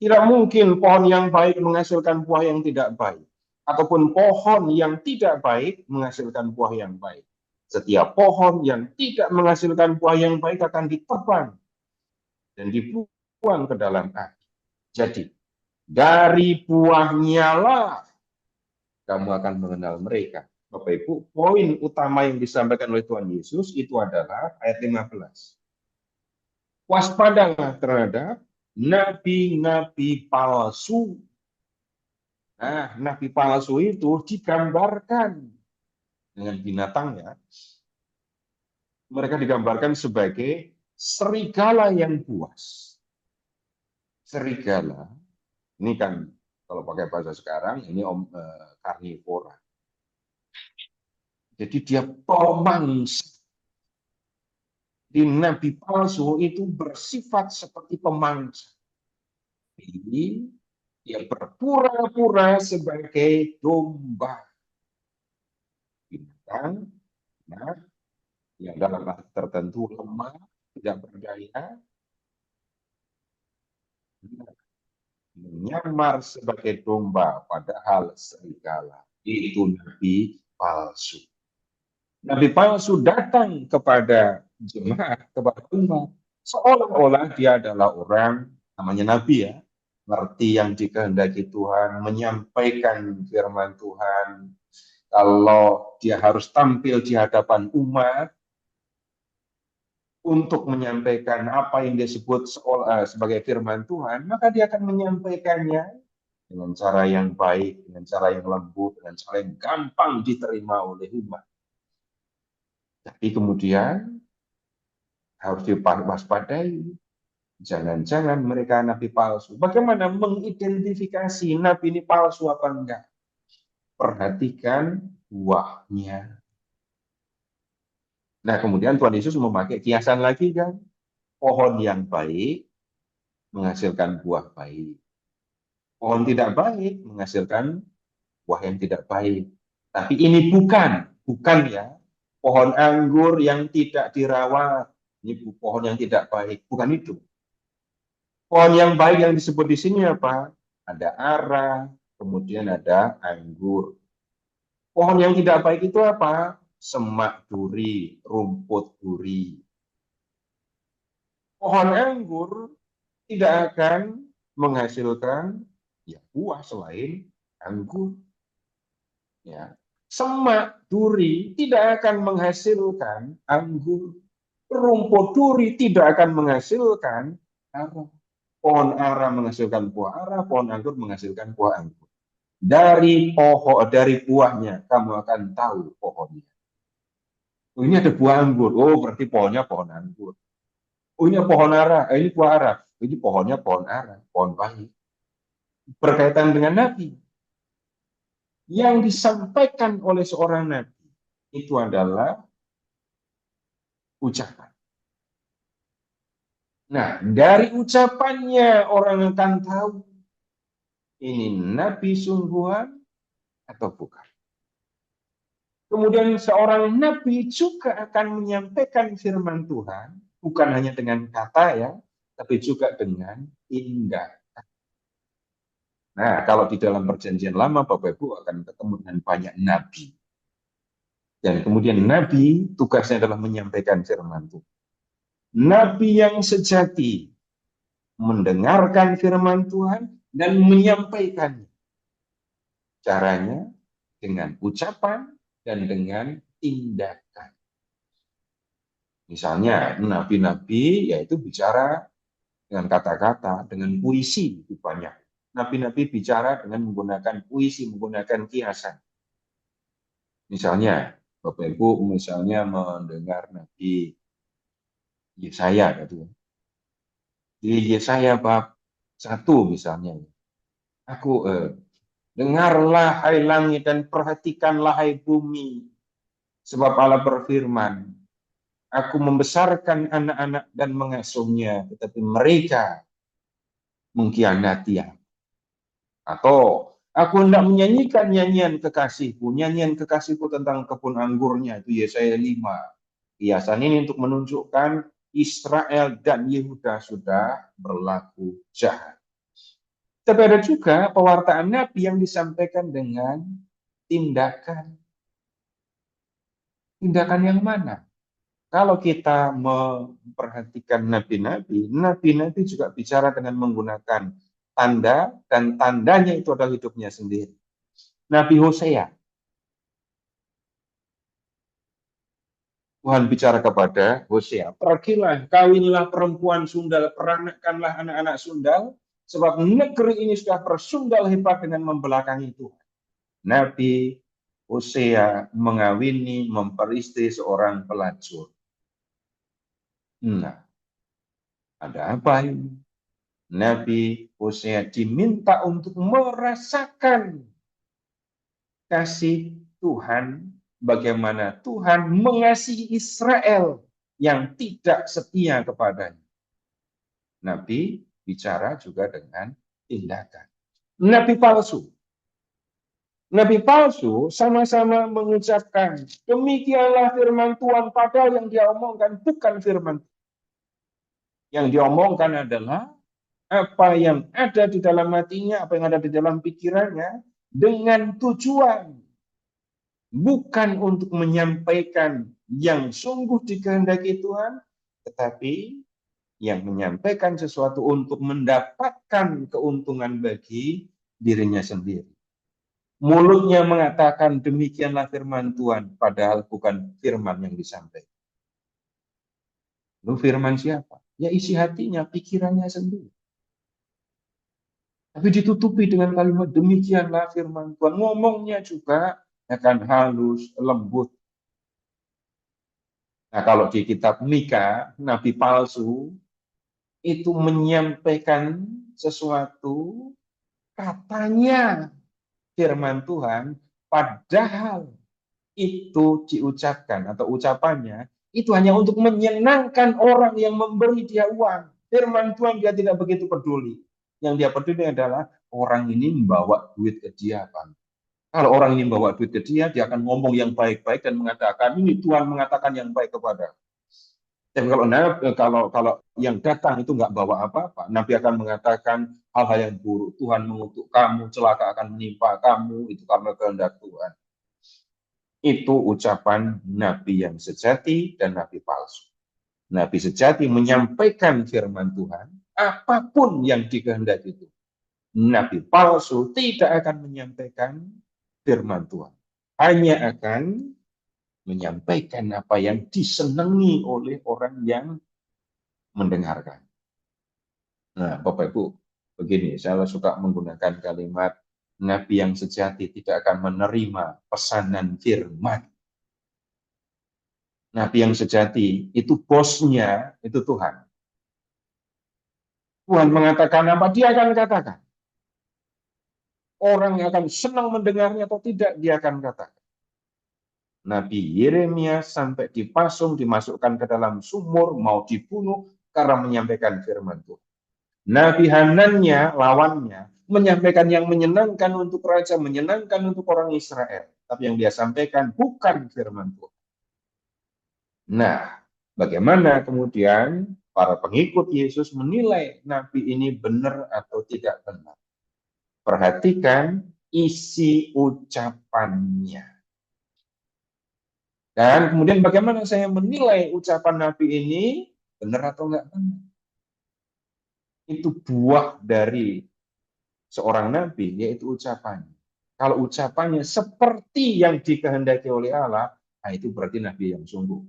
Tidak mungkin pohon yang baik menghasilkan buah yang tidak baik, ataupun pohon yang tidak baik menghasilkan buah yang baik. Setiap pohon yang tidak menghasilkan buah yang baik akan ditebang dan dibuang ke dalam api. Jadi, dari buahnya lah kamu akan mengenal mereka. Bapak Ibu, poin utama yang disampaikan oleh Tuhan Yesus itu adalah ayat 15. Waspadalah terhadap nabi-nabi palsu. Nah, nabi palsu itu digambarkan dengan binatangnya. Mereka digambarkan sebagai serigala yang buas. Serigala, ini kan kalau pakai bahasa sekarang, ini karnivora. Jadi dia pemangsa. Di nabi palsu itu bersifat seperti pemangsa. Jadi dia berpura-pura sebagai domba. Binatang, nah, yang dalam arti tertentu lemah, tidak berdaya, menyamar sebagai domba, padahal serigala. Itu nabi palsu. Nabi palsu datang kepada jemaat, kepada umat, seolah-olah dia adalah orang, namanya nabi ya, ngerti yang dikehendaki Tuhan, menyampaikan firman Tuhan. Kalau dia harus tampil di hadapan umat untuk menyampaikan apa yang disebut sebagai firman Tuhan, maka dia akan menyampaikannya dengan cara yang baik, dengan cara yang lembut, dengan cara yang gampang diterima oleh umat. Tapi kemudian harus diwaspadai, jangan-jangan mereka nabi palsu. Bagaimana mengidentifikasi nabi ini palsu apa enggak? Perhatikan buahnya. Nah, kemudian Tuhan Yesus memakai kiasan lagi kan, pohon yang baik menghasilkan buah baik. Pohon tidak baik menghasilkan buah yang tidak baik. Tapi ini bukan ya, pohon anggur yang tidak dirawat. Ini pohon yang tidak baik, bukan itu. Pohon yang baik yang disebut di sini apa? Ada ara, kemudian ada anggur. Pohon yang tidak baik itu apa? Semak duri, rumput duri. Pohon anggur tidak akan menghasilkan ya buah selain anggur. Ya. Semak duri tidak akan menghasilkan anggur. Rumput duri tidak akan menghasilkan ara. Pohon ara menghasilkan buah ara, pohon anggur menghasilkan buah anggur. Dari buahnya kamu akan tahu pohonnya. Oh, ini ada buah anggur. Oh, berarti pohonnya pohon anggur. Oh, ini pohon ara. Ini buah ara. Ini pohonnya pohon ara, pohon baik. Berkaitan dengan nabi. Yang disampaikan oleh seorang nabi itu adalah ucapan. Nah, dari ucapannya orang akan tahu ini nabi sungguhan atau bukan. Kemudian seorang nabi juga akan menyampaikan firman Tuhan, bukan hanya dengan kata ya, tapi juga dengan tindakan. Nah, kalau di dalam perjanjian lama, Bapak Ibu akan ketemu dengan banyak nabi. Dan kemudian nabi tugasnya adalah menyampaikan firman Tuhan. Nabi yang sejati mendengarkan firman Tuhan dan menyampaikannya. Caranya dengan ucapan dan dengan tindakan. Misalnya nabi-nabi yaitu bicara dengan kata-kata, dengan puisi itu banyak. Nabi-nabi bicara dengan menggunakan puisi, menggunakan kiasan. Misalnya Bapak Ibu misalnya mendengar Nabi Yesaya gitu. Di Yesaya bab 1 misalnya. Aku dengarlah hai langit dan perhatikanlah hai bumi. Sebab Allah berfirman, aku membesarkan anak-anak dan mengasuhnya, tetapi mereka mengkhianati aku. Atau aku hendak menyanyikan nyanyian kekasihku tentang kebun anggurnya, itu Yesaya 5. Kiasan ini untuk menunjukkan Israel dan Yehuda sudah berlaku jahat. Tapi ada juga pewartaan Nabi yang disampaikan dengan tindakan. Tindakan yang mana? Kalau kita memperhatikan nabi-nabi juga bicara dengan menggunakan tanda, dan tandanya itu adalah hidupnya sendiri. Nabi Hosea, Tuhan bicara kepada Hosea, pergilah, kawinlah perempuan sundal, peranakkanlah anak-anak sundal, sebab negeri ini sudah bersundal hebat dengan membelakangi Tuhan. Nabi Hosea mengawini, memperistri seorang pelacur. Nah, ada apa ini? Nabi Hosea diminta untuk merasakan kasih Tuhan, bagaimana Tuhan mengasihi Israel yang tidak setia kepadanya. Nabi bicara juga dengan tindakan. Nabi palsu sama-sama mengucapkan, demikianlah firman Tuhan, padahal yang dia omongkan bukan firman Tuhan. Yang diomongkan adalah apa yang ada di dalam hatinya, apa yang ada di dalam pikirannya, dengan tujuan bukan untuk menyampaikan yang sungguh dikehendaki Tuhan, tetapi yang menyampaikan sesuatu untuk mendapatkan keuntungan bagi dirinya sendiri. Mulutnya mengatakan demikianlah firman Tuhan, padahal bukan firman yang disampaikan. Lalu firman siapa? Ya isi hatinya, pikirannya sendiri. Tapi ditutupi dengan kalimat demikianlah firman Tuhan. Ngomongnya juga akan halus, lembut. Nah, kalau di kitab Mika, nabi palsu itu menyampaikan sesuatu, katanya firman Tuhan, padahal itu diucapkan atau ucapannya itu hanya untuk menyenangkan orang yang memberi dia uang. Firman Tuhan dia tidak begitu peduli. Yang dia peduli adalah orang ini membawa duit ke dia apa. Kalau orang ini membawa duit ke dia akan ngomong yang baik-baik dan mengatakan ini Tuhan mengatakan yang baik kepada. Tapi kalau yang datang itu nggak bawa apa-apa, Nabi akan mengatakan hal-hal yang buruk. Tuhan mengutuk kamu, celaka akan menimpa kamu, itu karena kehendak Tuhan. Itu ucapan Nabi yang sejati dan Nabi palsu. Nabi sejati menyampaikan firman Tuhan, apapun yang dikehendaki itu. Nabi palsu tidak akan menyampaikan firman Tuhan. Hanya akan menyampaikan apa yang disenangi oleh orang yang mendengarkan. Nah, Bapak Ibu, begini, saya suka menggunakan kalimat Nabi yang sejati tidak akan menerima pesanan firman. Nabi yang sejati itu bosnya, itu Tuhan. Tuhan mengatakan apa, dia akan katakan. Orang yang akan senang mendengarnya atau tidak, dia akan katakan. Nabi Yeremia sampai dipasung, dimasukkan ke dalam sumur, mau dibunuh karena menyampaikan firman Tuhan. Nabi Hananya, lawannya, menyampaikan yang menyenangkan untuk raja, menyenangkan untuk orang Israel. Tapi yang dia sampaikan bukan firman Tuhan. Nah, bagaimana kemudian para pengikut Yesus menilai Nabi ini benar atau tidak benar? Perhatikan isi ucapannya. Dan kemudian bagaimana saya menilai ucapan Nabi ini benar atau enggak benar? Itu buah dari seorang Nabi, yaitu ucapannya. Kalau ucapannya seperti yang dikehendaki oleh Allah, nah itu berarti Nabi yang sungguh.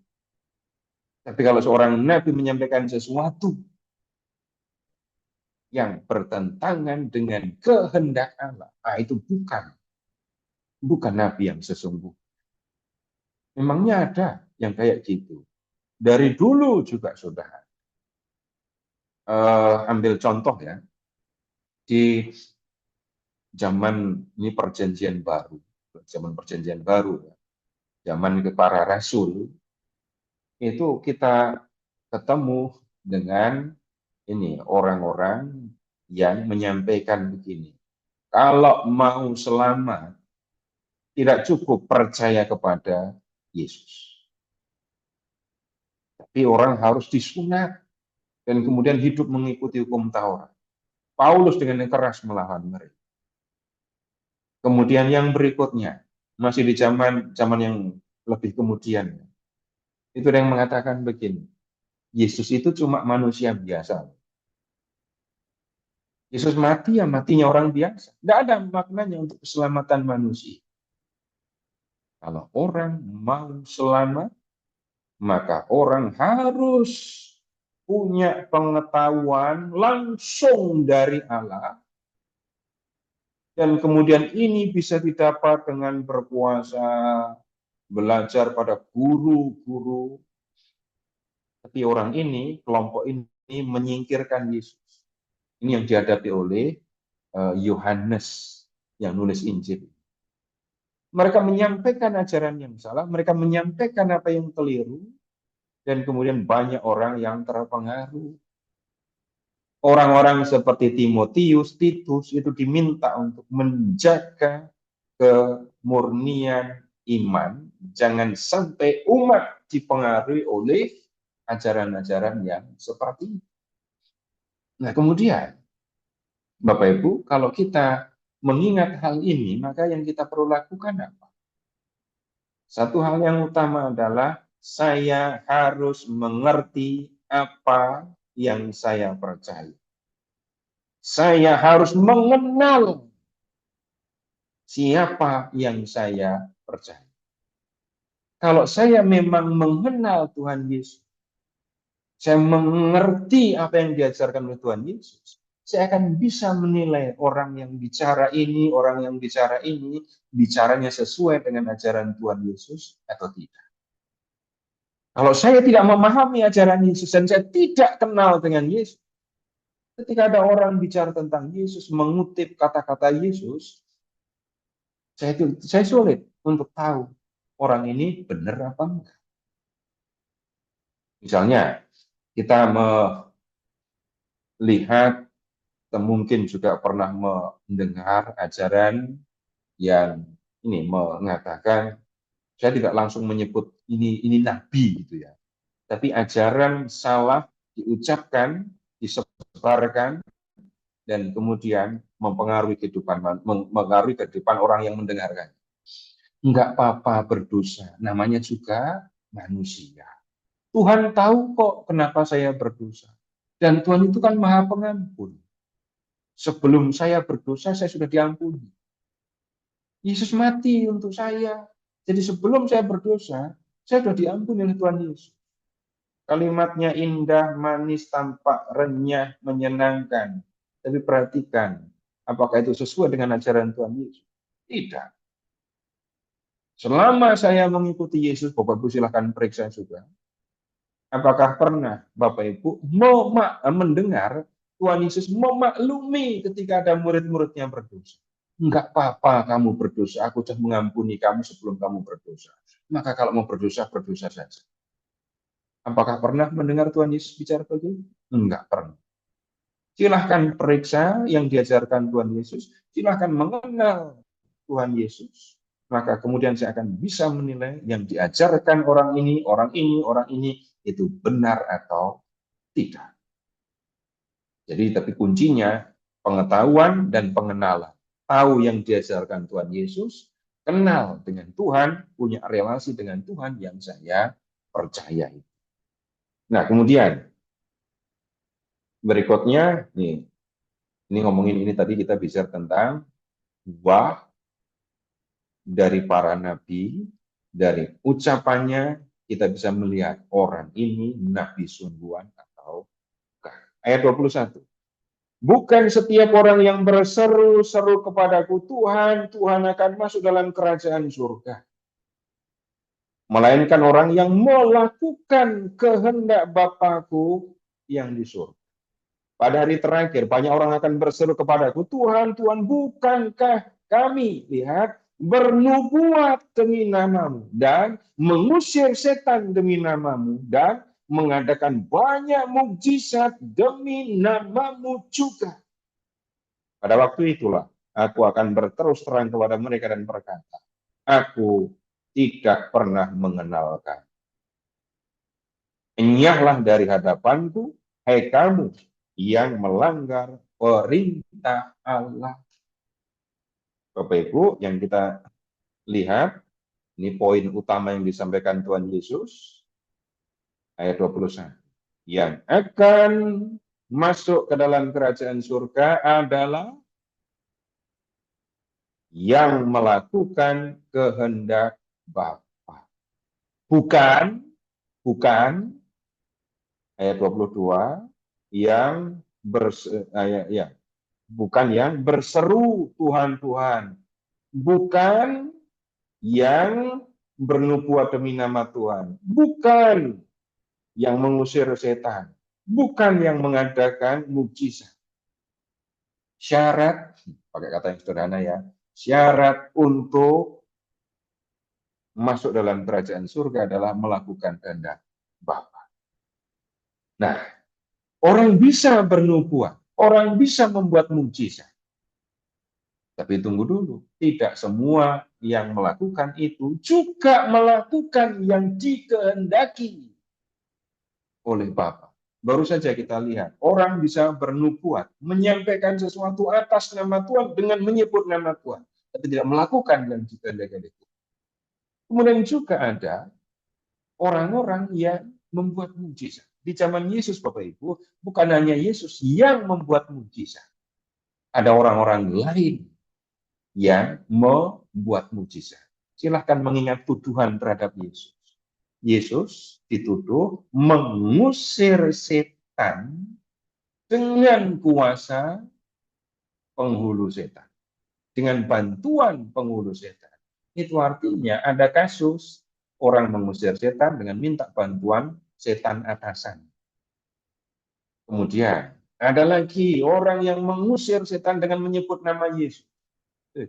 Tapi kalau seorang Nabi menyampaikan sesuatu yang bertentangan dengan kehendak Allah, nah itu bukan Nabi yang sesungguh. Memangnya ada yang kayak gitu. Dari dulu juga sudah. Ambil contoh ya, di zaman ini perjanjian baru, ya, zaman ke para rasul, itu kita ketemu dengan ini orang-orang yang menyampaikan begini, kalau mau selamat tidak cukup percaya kepada Yesus, tapi orang harus disunat dan kemudian hidup mengikuti hukum Taurat. Paulus dengan keras melawan mereka. Kemudian yang berikutnya, masih di zaman yang lebih kemudian, itu ada yang mengatakan begini, Yesus itu cuma manusia biasa. Yesus mati ya matinya orang biasa. Tidak ada maknanya untuk keselamatan manusia. Kalau orang mau selamat, maka orang harus punya pengetahuan langsung dari Allah. Dan kemudian ini bisa didapat dengan berpuasa, belajar pada guru-guru. Tapi orang ini, kelompok ini menyingkirkan Yesus. Ini yang dihadapi oleh Yohanes yang nulis Injil. Mereka menyampaikan ajaran yang salah, mereka menyampaikan apa yang keliru, dan kemudian banyak orang yang terpengaruh. Orang-orang seperti Timotius, Titus itu diminta untuk menjaga kemurnian iman, jangan sampai umat dipengaruhi oleh ajaran-ajaran yang seperti itu. Nah, kemudian Bapak Ibu, kalau kita mengingat hal ini, maka yang kita perlu lakukan apa? Satu hal yang utama adalah saya harus mengerti apa yang saya percaya. Saya harus mengenal siapa yang saya percaya. Kalau saya memang mengenal Tuhan Yesus, saya mengerti apa yang diajarkan oleh Tuhan Yesus, saya akan bisa menilai orang yang bicara ini, orang yang bicara ini, bicaranya sesuai dengan ajaran Tuhan Yesus atau tidak. Kalau saya tidak memahami ajaran Yesus dan saya tidak kenal dengan Yesus, ketika ada orang bicara tentang Yesus, mengutip kata-kata Yesus, saya sulit untuk tahu orang ini benar apa enggak. Misalnya, kita melihat atau mungkin juga pernah mendengar ajaran yang ini mengatakan, saya tidak langsung menyebut ini nabi gitu ya, tapi ajaran salah diucapkan, disebarkan, dan kemudian mempengaruhi kehidupan orang yang mendengarkan. Enggak apa-apa berdosa, namanya juga manusia. Tuhan tahu kok kenapa saya berdosa. Dan Tuhan itu kan Maha Pengampun. Sebelum saya berdosa, saya sudah diampuni. Yesus mati untuk saya. Jadi sebelum saya berdosa, saya sudah diampuni oleh Tuhan Yesus. Kalimatnya indah, manis, tampak renyah, menyenangkan. Tapi perhatikan, apakah itu sesuai dengan ajaran Tuhan Yesus? Tidak. Selama saya mengikuti Yesus, Bapak Ibu silahkan periksa juga. Apakah pernah Bapak Ibu mendengar Tuhan Yesus memaklumi ketika ada murid-muridnya berdosa? Enggak apa-apa kamu berdosa, aku sudah mengampuni kamu sebelum kamu berdosa. Maka kalau mau berdosa, berdosa saja. Apakah pernah mendengar Tuhan Yesus bicara begitu? Enggak pernah. Silahkan periksa yang diajarkan Tuhan Yesus, silahkan mengenal Tuhan Yesus, maka kemudian saya akan bisa menilai yang diajarkan orang ini itu benar atau tidak. Jadi tapi kuncinya pengetahuan dan pengenalan. Tahu yang diajarkan Tuhan Yesus, kenal dengan Tuhan, punya relasi dengan Tuhan yang saya percayai. Nah, kemudian berikutnya ini ngomongin ini tadi kita bicara tentang buah dari para nabi, dari ucapannya kita bisa melihat orang ini nabi sungguhan atau bukan. Ayat 21. Bukan setiap orang yang berseru-seru kepadaku, Tuhan, Tuhan akan masuk dalam kerajaan surga. Melainkan orang yang melakukan kehendak Bapakku yang di surga. Pada hari terakhir, banyak orang akan berseru kepadaku, Tuhan, Tuhan, bukankah kami, lihat, bernubuat demi namamu, dan mengusir setan demi namamu, dan mengadakan banyak mukjizat demi namamu juga. Pada waktu itulah, aku akan berterus terang kepada mereka dan berkata, aku tidak pernah mengenalkan. Enyahlah dari hadapanku, hai kamu yang melanggar perintah Allah. Bapak Ibu, yang kita lihat, ini poin utama yang disampaikan Tuhan Yesus, ayat 21. Yang akan masuk ke dalam kerajaan surga adalah yang melakukan kehendak Bapa. Bukan ayat 22 yang bukan yang berseru Tuhan Tuhan, bukan yang bernubuat demi nama Tuhan, bukan yang mengusir setan, bukan yang mengadakan mukjizat. Syarat, pakai kata yang sederhana ya, syarat untuk masuk dalam kerajaan surga adalah melakukan kehendak Bapa. Nah, orang bisa bernubuat, orang bisa membuat mukjizat. Tapi tunggu dulu, tidak semua yang melakukan itu juga melakukan yang dikehendaki oleh Bapa. Baru saja kita lihat, orang bisa bernubuat, menyampaikan sesuatu atas nama Tuhan dengan menyebut nama Tuhan, tapi tidak melakukan yang dikehendaki itu. Kemudian juga ada orang-orang yang membuat mukjizat. Di zaman Yesus, Bapak Ibu, bukan hanya Yesus yang membuat mukjizat. Ada orang-orang lain yang membuat mukjizat. Silahkan mengingat tuduhan terhadap Yesus. Yesus dituduh mengusir setan dengan kuasa penghulu setan, dengan bantuan penghulu setan. Itu artinya ada kasus orang mengusir setan dengan minta bantuan setan atasan. Kemudian ada lagi orang yang mengusir setan dengan menyebut nama Yesus.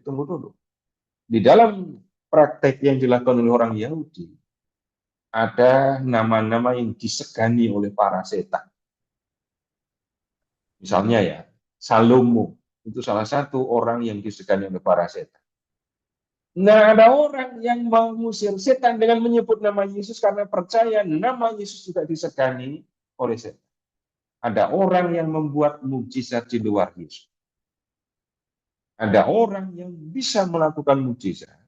Tunggu dulu. Di dalam praktek yang dilakukan oleh orang Yahudi, ada nama-nama yang disegani oleh para setan. Misalnya ya, Salomo, itu salah satu orang yang disegani oleh para setan. Nah, ada orang yang mengusir setan dengan menyebut nama Yesus karena percaya nama Yesus juga disegani oleh setan. Ada orang yang membuat mukjizat di luar Yesus. Ada orang yang bisa melakukan mukjizat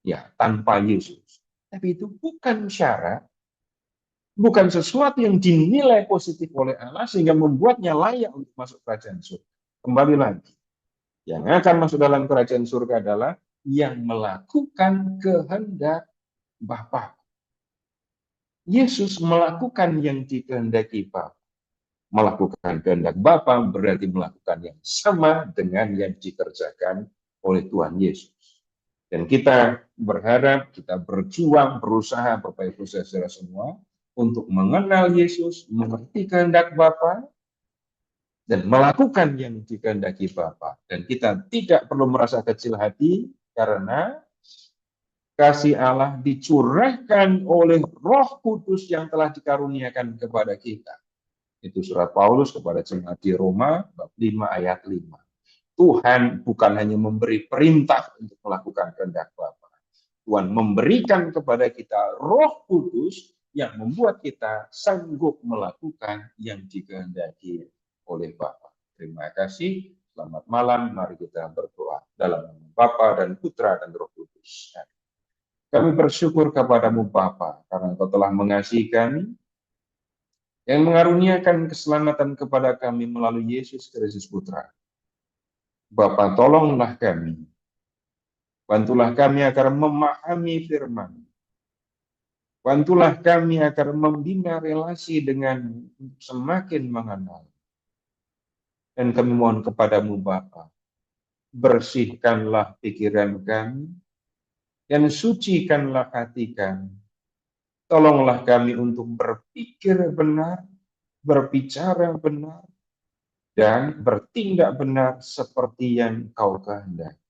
ya tanpa Yesus. Tapi itu bukan syarat, bukan sesuatu yang dinilai positif oleh Allah sehingga membuatnya layak untuk masuk kerajaan surga. Kembali lagi, yang akan masuk dalam kerajaan surga adalah yang melakukan kehendak Bapa. Yesus melakukan yang dikehendaki Bapa. Melakukan kehendak Bapa berarti melakukan yang sama dengan yang dikerjakan oleh Tuhan Yesus. Dan kita berharap, kita berjuang, berusaha, Bapak Ibu saudara semua, untuk mengenal Yesus, mengerti kehendak Bapa, dan melakukan yang dikehendaki Bapa. Dan kita tidak perlu merasa kecil hati, karena kasih Allah dicurahkan oleh Roh Kudus yang telah dikaruniakan kepada kita. Itu surat Paulus kepada jemaat di Roma, bab 5 ayat 5. Tuhan bukan hanya memberi perintah untuk melakukan kehendak Bapa. Tuhan memberikan kepada kita Roh Kudus yang membuat kita sanggup melakukan yang dikehendaki oleh Bapa. Terima kasih. Selamat malam. Mari kita berdoa dalam nama Bapa dan Putra dan Roh Kudus. Kami bersyukur kepadamu Bapa, karena Engkau telah mengasihi kami, yang mengaruniakan keselamatan kepada kami melalui Yesus Kristus Putra. Bapa, tolonglah kami. Bantulah kami agar memahami firman. Bantulah kami agar membina relasi dengan semakin mengenal. Dan kami mohon kepadamu Bapa, bersihkanlah pikiran kami, dan sucikanlah hati kami. Tolonglah kami untuk berpikir benar, berbicara benar, dan bertindak benar seperti yang Kau kehendaki.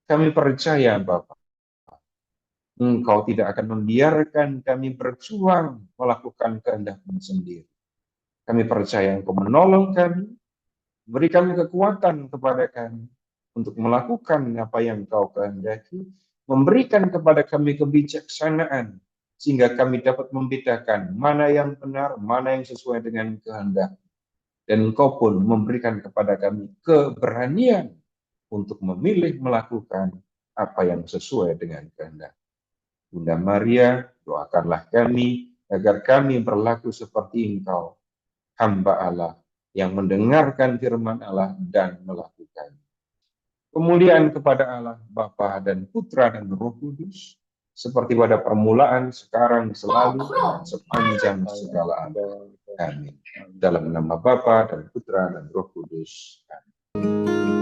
Kami percaya Bapa, Engkau tidak akan membiarkan kami berjuang melakukan kehendak-Mu sendiri. Kami percaya Engkau menolong kami, beri kami kekuatan kepada kami untuk melakukan apa yang Kau kehendaki, memberikan kepada kami kebijaksanaan, sehingga kami dapat membedakan mana yang benar, mana yang sesuai dengan kehendak. Dan Engkau pun memberikan kepada kami keberanian untuk memilih melakukan apa yang sesuai dengan kehendak. Bunda Maria, doakanlah kami agar kami berlaku seperti Engkau, hamba Allah yang mendengarkan firman Allah dan melakukan. Kemuliaan kepada Allah, Bapa dan Putra dan Roh Kudus, seperti pada permulaan, sekarang, selalu, dan sepanjang segala abad. Amin. Dalam nama Bapa dan Putra dan Roh Kudus. Amin.